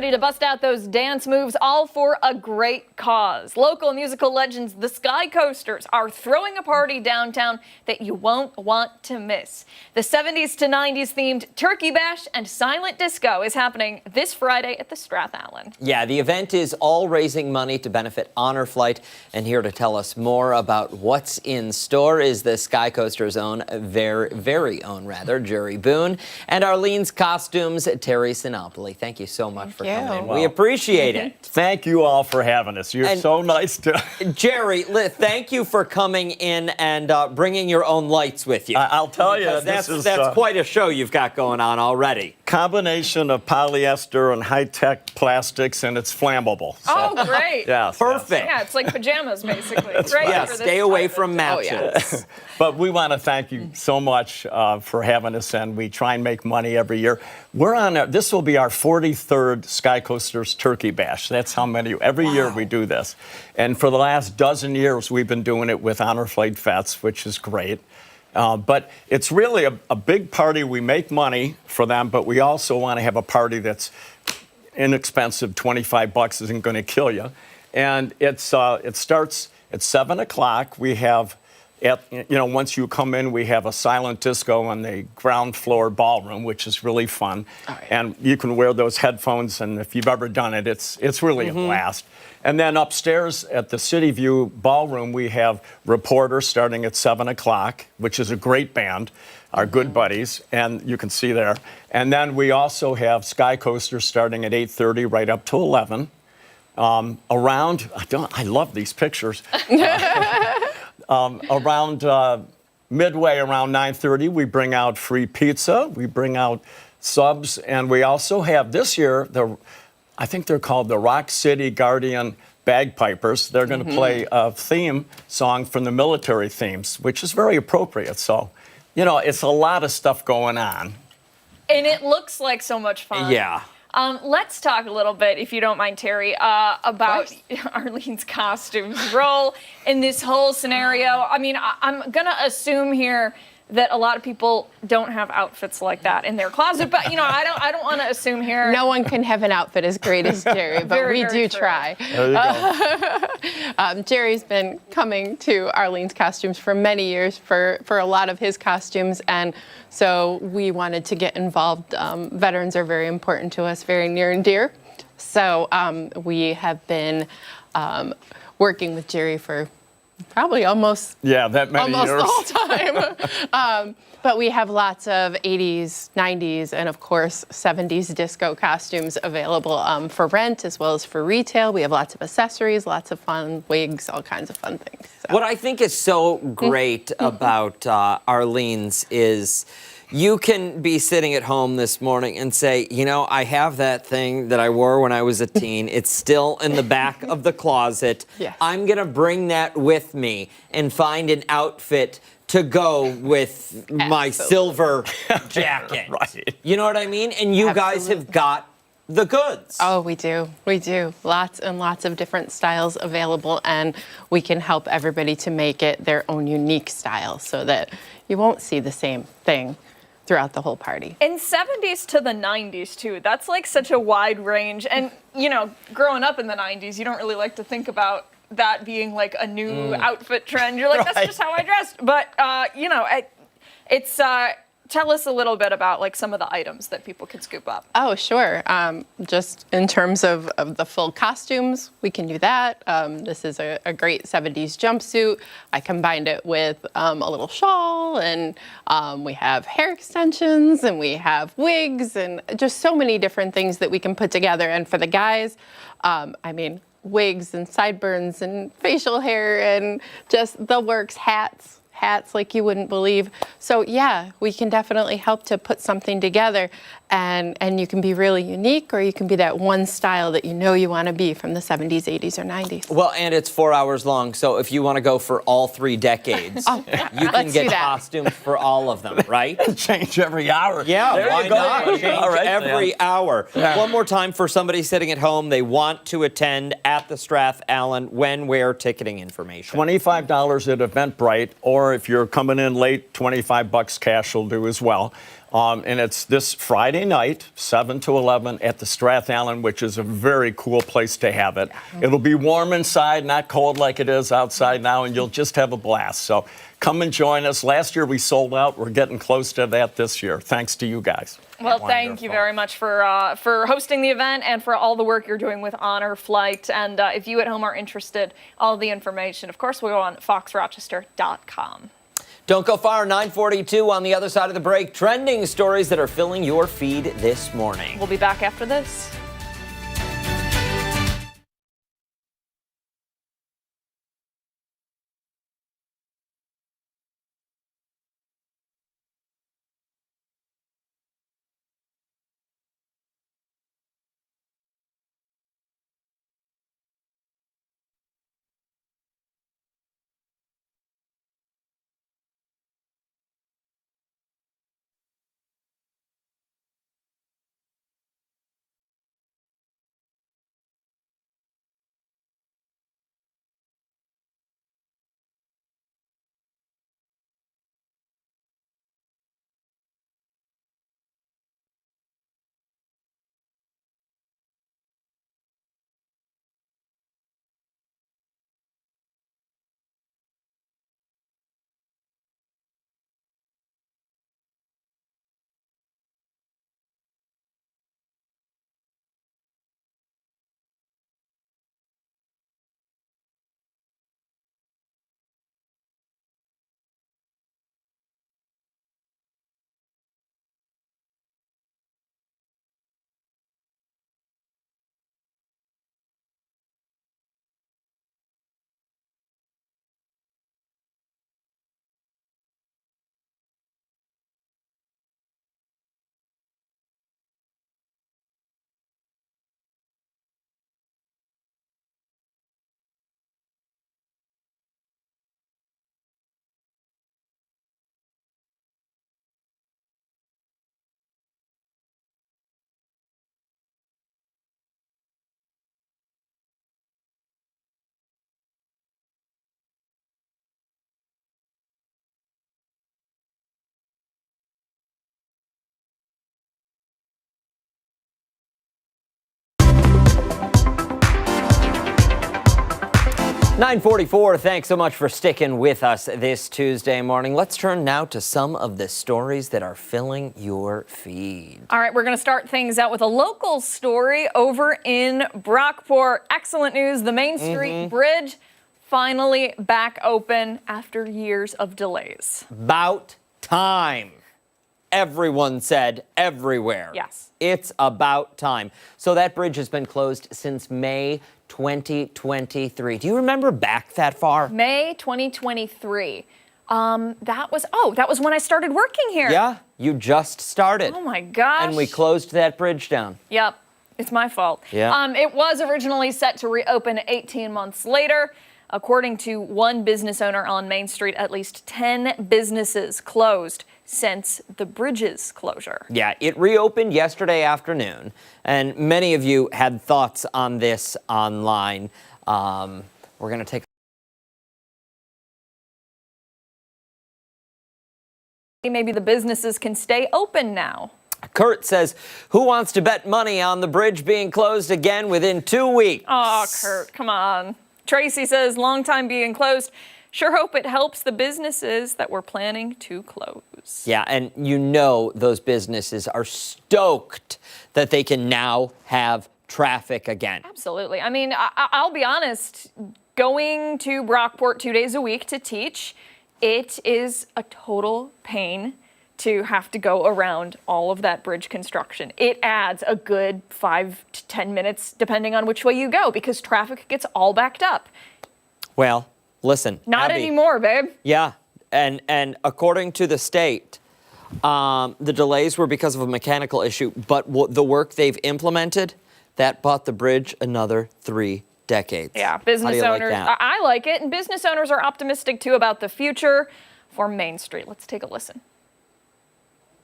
ready to bust out those dance moves, all for a great cause. Local musical legends, the Sky Coasters, are throwing a party downtown that you won't want to miss. The 70s to 90s themed Turkey Bash and Silent Disco is happening this Friday at the Strath Allen. Yeah, the event is all raising money to benefit Honor Flight. And here to tell us more about what's in store is the Sky Coasters' own, very own, Jerry Boone, and Arlene's Costumes, Terry Sinopoli. Thank you so much for coming in. We appreciate it. Thank you all for having us. You're so nice to... Jerry, thank you for coming in and bringing your own lights with you. I'll tell you, that's quite a show you've got going on already. Combination of polyester and high-tech plastics, and it's flammable. So. Oh, great. Yes. Perfect. Yeah, it's like pajamas, basically. That's Great. right. For this Stay away time. from matches. Oh, yeah. But we want to thank you so much for having us, and we try and make money every year. This will be our 43rd Sky Coasters Turkey Bash. That's how many, every year we do this. And for the last dozen years, we've been doing it with Honor Flight vets, which is great. But it's really a big party. We make money for them, but we also want to have a party that's inexpensive. $25 isn't going to kill you. And it starts at 7 o'clock. We have, once you come in, we have a silent disco on the ground floor ballroom, which is really fun. Oh, yeah. And you can wear those headphones, and if you've ever done it, it's really a blast. And then upstairs at the City View Ballroom, we have Reporter starting at 7 o'clock, which is a great band, our good buddies, and you can see there. And then we also have Sky Coasters starting at 8:30 right up to 11. I love these pictures. Around midway, around 9:30, we bring out free pizza, we bring out subs, and we also have this year, I think they're called the Rock City Guardian Bagpipers. They're going to play a theme song from the military themes, which is very appropriate. So, it's a lot of stuff going on. And it looks like so much fun. Yeah. Let's talk a little bit, if you don't mind, Terry, about Arlene's Costumes' role in this whole scenario. I mean, I'm going to assume here that a lot of people don't have outfits like that in their closet, but I don't want to assume here. No one can have an outfit as great as Jerry, but we do try. There you go. Jerry's been coming to Arlene's Costumes for many years for a lot of his costumes, and so we wanted to get involved. Veterans are very important to us, very near and dear. So we have been working with Jerry for probably almost that many years. The whole time. But we have lots of 80s, 90s, and of course 70s disco costumes available for rent as well as for retail. We have lots of accessories, lots of fun wigs, all kinds of fun things. So. What I think is so great about Arlene's is you can be sitting at home this morning and say, I have that thing that I wore when I was a teen. It's still in the back of the closet. Yes. I'm going to bring that with me and find an outfit to go with my silver jacket. Right. You know what I mean? And you guys have got the goods. Oh, we do. We do. Lots and lots of different styles available, and we can help everybody to make it their own unique style so that you won't see the same thing throughout the whole party. In 70s to the 90s, too. That's like such a wide range. And, growing up in the 90s, you don't really like to think about that being like a new outfit trend. You're like, that's just how I dressed. But, tell us a little bit about like some of the items that people can scoop up. Oh, sure. Just in terms of the full costumes, we can do that. This is a great 70s jumpsuit. I combined it with a little shawl, and we have hair extensions, and we have wigs, and just so many different things that we can put together. And for the guys, wigs and sideburns and facial hair and just the works, hats like you wouldn't believe. So yeah, we can definitely help to put something together, and you can be really unique, or you can be that one style that you want to be from the 70s, 80s, or 90s. Well, and it's 4 hours long, so if you want to go for all 3 decades, you can get costumes for all of them, right? Change every hour. Yeah, there why you go. not? Change every hour. Yeah. One more time for somebody sitting at home, they want to attend at the Strath Allen. When, where, ticketing information? $25 at Eventbrite, or or if you're coming in late, $25 cash will do as well. And it's this Friday night, 7 to 11 at the Strath Allen, which is a very cool place to have it. It'll be warm inside, not cold like it is outside now, and you'll just have a blast. So come and join us. Last year we sold out. We're getting close to that this year, thanks to you guys. Well, thank you very much for hosting the event and for all the work you're doing with Honor Flight. And if you at home are interested, all the information, of course, we'll go on foxrochester.com. Don't go far. 9:42 on the other side of the break. Trending stories that are filling your feed this morning. We'll be back after this. (9:44). Thanks so much for sticking with us this Tuesday morning. Let's turn now to some of the stories that are filling your feed. All right, we're going to start things out with a local story over in Brockport. Excellent news. The Main Street Bridge finally back open after years of delays. About time. Everyone said everywhere. Yes. It's about time. So that bridge has been closed since May 2023. Do you remember back that far? May 2023. That was when I started working here. Yeah, you just started. Oh my gosh. And we closed that bridge down. Yep. It's my fault. Yeah. It was originally set to reopen 18 months later. According to one business owner on Main Street, at least 10 businesses closed since the bridge's closure. Yeah, it reopened yesterday afternoon, and many of you had thoughts on this online. We're going to take maybe the businesses can stay open now. Kurt says, who wants to bet money on the bridge being closed again within 2 weeks? Oh, Kurt, come on. Tracy says, long time being closed. Sure hope it helps the businesses that were planning to close. Yeah, and you know those businesses are stoked that they can now have traffic again. Absolutely. I mean, I'll be honest, going to Brockport 2 days a week to teach, it is a total pain to have to go around all of that bridge construction. It adds a good 5 to 10 minutes depending on which way you go because traffic gets all backed up. Well, listen. Not Abby, anymore, babe. Yeah, and according to the state, the delays were because of a mechanical issue, but the work they've implemented, that bought the bridge another 3 decades. Yeah, business owners, I like it, and business owners are optimistic too about the future for Main Street. Let's take a listen.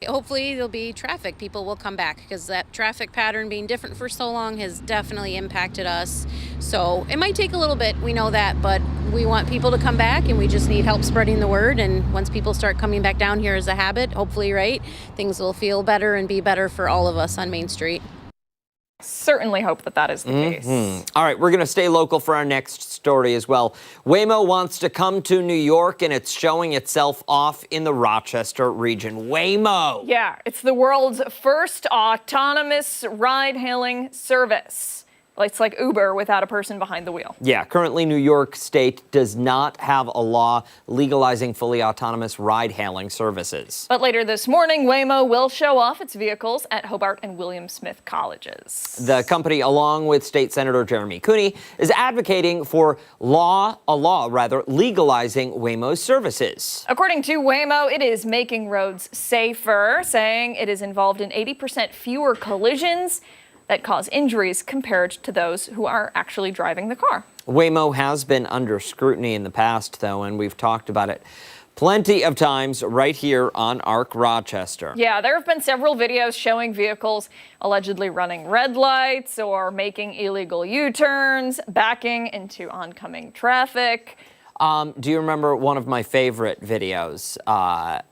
Hopefully there'll be traffic. People will come back because that traffic pattern being different for so long has definitely impacted us. So it might take a little bit, we know that, but we want people to come back and we just need help spreading the word. And once people start coming back down here as a habit, hopefully, right, things will feel better and be better for all of us on Main Street. Certainly hope that that is the case. All right, we're going to stay local for our next story as well. Waymo wants to come to New York, and it's showing itself off in the Rochester region. Waymo. Yeah, it's the world's first autonomous ride-hailing service. It's like Uber without a person behind the wheel. Yeah, currently New York State does not have a law legalizing fully autonomous ride-hailing services. But later this morning, Waymo will show off its vehicles at Hobart and William Smith colleges. The company, along with State Senator Jeremy Cooney, is advocating for a law legalizing Waymo's services. According to Waymo, it is making roads safer, saying it is involved in 80% fewer collisions that cause injuries compared to those who are actually driving the car. Waymo has been under scrutiny in the past, though, and we've talked about it plenty of times right here on ARC Rochester. Yeah, there have been several videos showing vehicles allegedly running red lights or making illegal U-turns, backing into oncoming traffic. Do you remember one of my favorite videos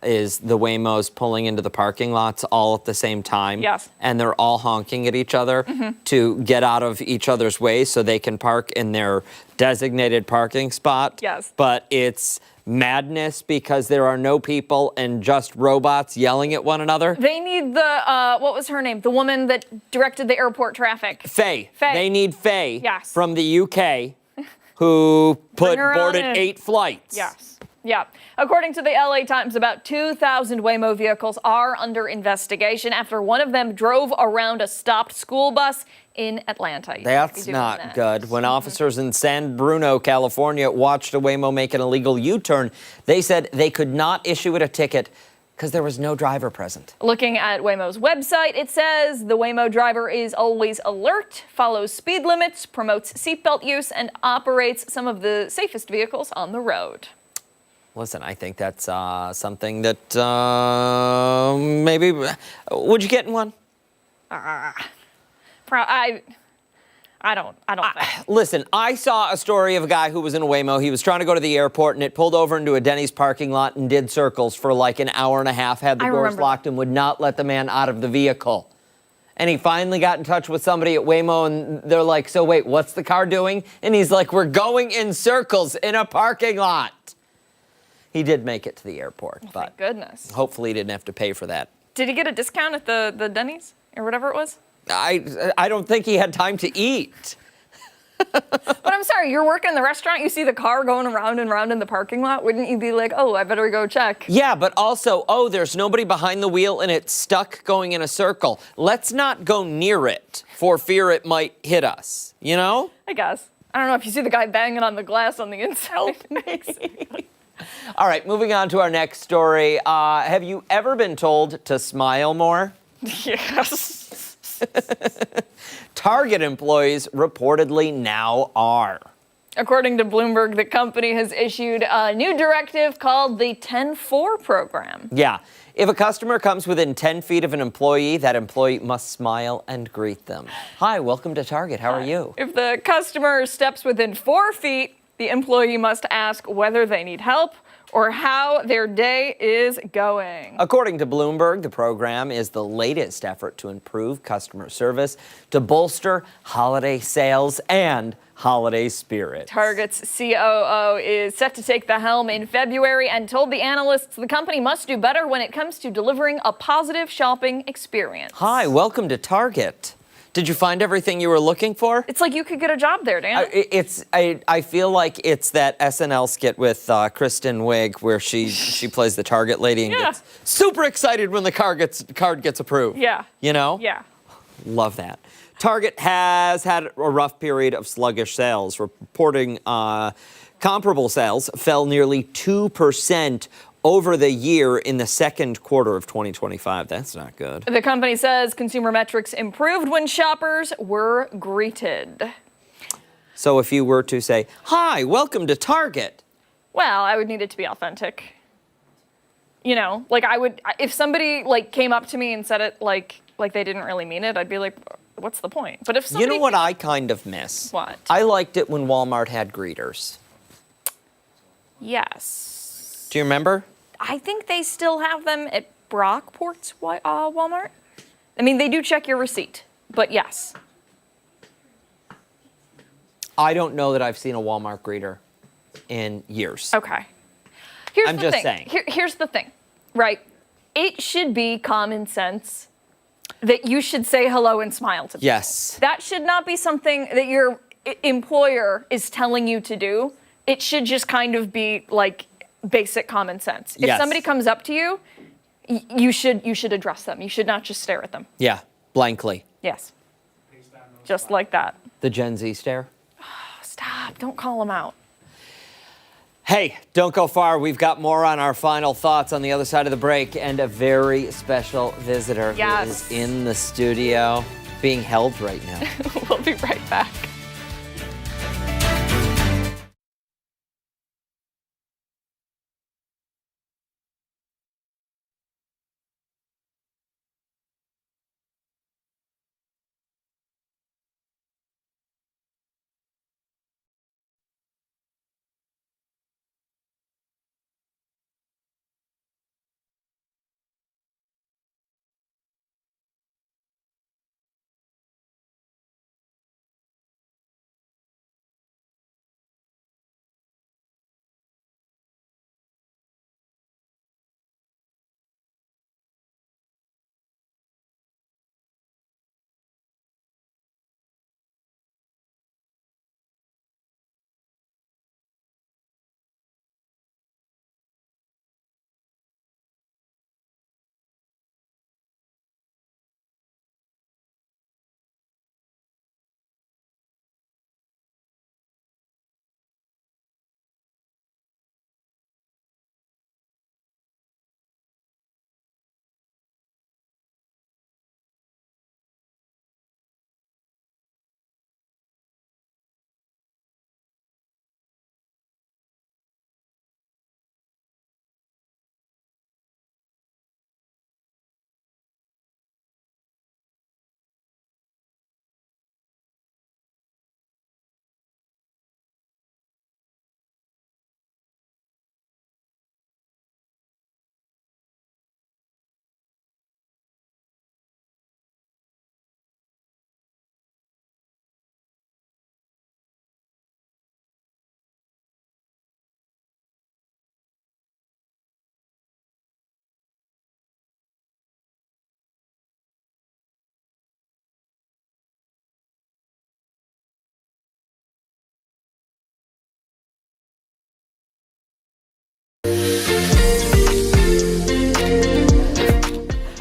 is the Waymos pulling into the parking lots all at the same time? Yes. And they're all honking at each other to get out of each other's way so they can park in their designated parking spot. Yes. But it's madness because there are no people and just robots yelling at one another. They need the, what was her name? The woman that directed the airport traffic. Faye. They need Faye Yes. from the UK. Who Bring her on boarded in. 8 flights. Yes. Yeah. According to the LA Times, about 2,000 Waymo vehicles are under investigation after one of them drove around a stopped school bus in Atlanta. You can't be That's doing not that. good. When officers in San Bruno, California, watched a Waymo make an illegal U-turn, they said they could not issue it a ticket because there was no driver present. Looking at Waymo's website, it says the Waymo driver is always alert, follows speed limits, promotes seatbelt use, and operates some of the safest vehicles on the road. Listen, I think that's something that maybe... Would you get in one? I don't think. Listen, I saw a story of a guy who was in a Waymo. He was trying to go to the airport, and it pulled over into a Denny's parking lot and did circles for like an hour and a half, had the doors locked, and would not let the man out of the vehicle. And he finally got in touch with somebody at Waymo, and they're like, so wait, what's the car doing? And he's like, we're going in circles in a parking lot. He did make it to the airport, but Thank goodness. hopefully he didn't have to pay for that. Did he get a discount at the Denny's or whatever it was? I don't think he had time to eat. But I'm sorry, you're working in the restaurant, you see the car going around and around in the parking lot. Wouldn't you be like, oh, I better go check? Yeah, but also, oh, there's nobody behind the wheel and it's stuck going in a circle. Let's not go near it for fear it might hit us, you know? I guess. I don't know if you see the guy banging on the glass on the inside. All right, moving on to our next story. Have you ever been told to smile more? Yes. Target employees reportedly now are. According to Bloomberg, the company has issued a new directive called the 10-4 program. Yeah. If a customer comes within 10 feet of an employee, that employee must smile and greet them. Hi, welcome to Target. How are you? If the customer steps within 4 feet, the employee must ask whether they need help or how their day is going. According to Bloomberg, the program is the latest effort to improve customer service, to bolster holiday sales and holiday spirit. Target's COO is set to take the helm in February and told the analysts the company must do better when it comes to delivering a positive shopping experience. Hi, welcome to Target. Did you find everything you were looking for? It's like you could get a job there, Dan. I feel like it's that SNL skit with Kristen Wiig where she plays the Target lady and gets super excited when the card gets approved. Yeah. You know? Yeah. Love that. Target has had a rough period of sluggish sales, reporting comparable sales fell nearly 2% over the year in the second quarter of 2025. That's not good. The company says consumer metrics improved when shoppers were greeted. So if you were to say, hi, welcome to Target. Well, I would need it to be authentic. You know, like if somebody like came up to me and said it like they didn't really mean it, I'd be like, what's the point? But if somebody, You know what I kind of miss? What? I liked it when Walmart had greeters. Yes. Do you remember? I think they still have them at Brockport's Walmart. I mean, they do check your receipt, but yes. I don't know that I've seen a Walmart greeter in years. Okay. Here's I'm the just thing. saying. Here's the thing, right? It should be common sense that you should say hello and smile to people. Yes. That should not be something that your employer is telling you to do. It should just kind of be like basic common sense. If Yes. somebody comes up to you, you should address them. You should not just stare at them. Yeah, blankly. Yes. Just like that. The Gen Z stare. Stop. Don't call them out. Hey, don't go far. We've got more on our final thoughts on the other side of the break, and a very special visitor who Yes. is in the studio being held right now. We'll be right back.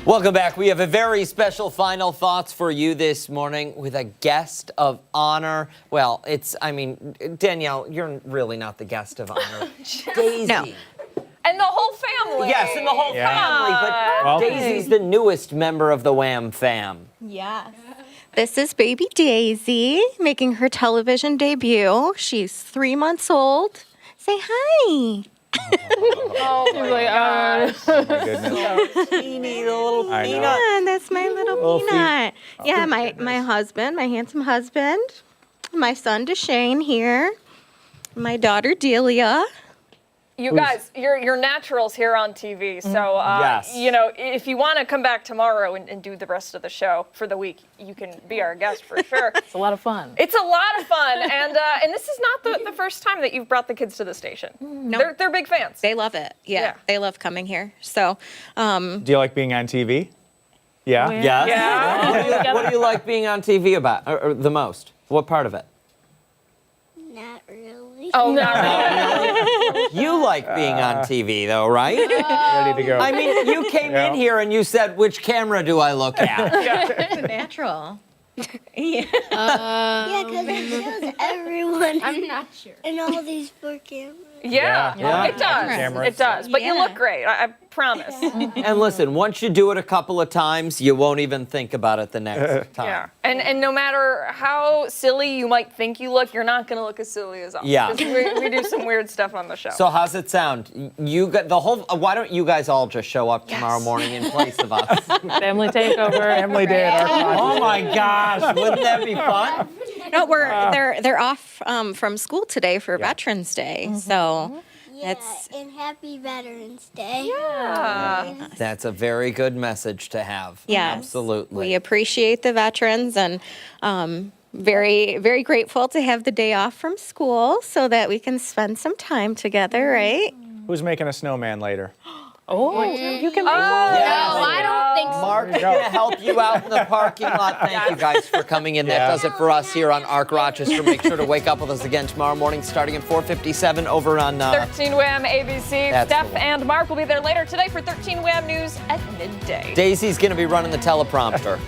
Welcome back. We have a very special final thoughts for you this morning with a guest of honor. Well, Danielle, you're really not the guest of honor. Daisy. No. And the whole family. Yes, and the whole family, but Daisy's the newest member of the Wham fam. Yes. This is baby Daisy making her television debut. She's 3 months old. Say hi. Oh my gosh. Oh my goodness. Teeny little I know. peanut. Yeah, that's my little Little feet. peanut. Yeah, my husband, my handsome husband, my son Deshane here, my daughter Delia. You guys, you're naturals here on TV, so Yes. if you want to come back tomorrow and do the rest of the show for the week, you can be our guest for sure. It's a lot of fun. It's a lot of fun, and this is not the first time that you've brought the kids to the station. No. They're big fans. They love it. Yeah, they love coming here. So, Do you like being on TV? Yeah. Yes. Yeah. What do you like being on TV about, or the most? What part of it? Not really. Oh, not really. You like being on TV, though, right? Ready to go. I mean, you came in here and you said, "Which camera do I look at?" it's natural. Yeah, because it shows everyone. I'm not sure. And all these 4 cameras. Yeah, Yeah. it does. Cameras. It does. But you look great. I promise. And listen, once you do it a couple of times, you won't even think about it the next time. Yeah. And no matter how silly you might think you look, you're not going to look as silly as us. Yeah. 'Cause we do some weird stuff on the show. So how's it sound? You got the whole. Why don't you guys all just show up tomorrow morning in place of us? Family takeover. Family day at our Oh my gosh! Wouldn't that be fun? No, they're off from school today for Veterans Day, so it's And happy Veterans Day. Yeah. That's a very good message to have. Yes. Absolutely. We appreciate the veterans and very, very grateful to have the day off from school so that we can spend some time together, right? Who's making a snowman later? Oh, you can make one. No, I don't think so. Mark's going to help you out in the parking lot. Thank you guys for coming in. That does it for us here on ARC Rochester. Make sure to wake up with us again tomorrow morning starting at 4:57 over on 13 Wham ABC. That's the Steph one. and Mark will be there later today for 13 Wham News at midday. Daisy's going to be running the teleprompter.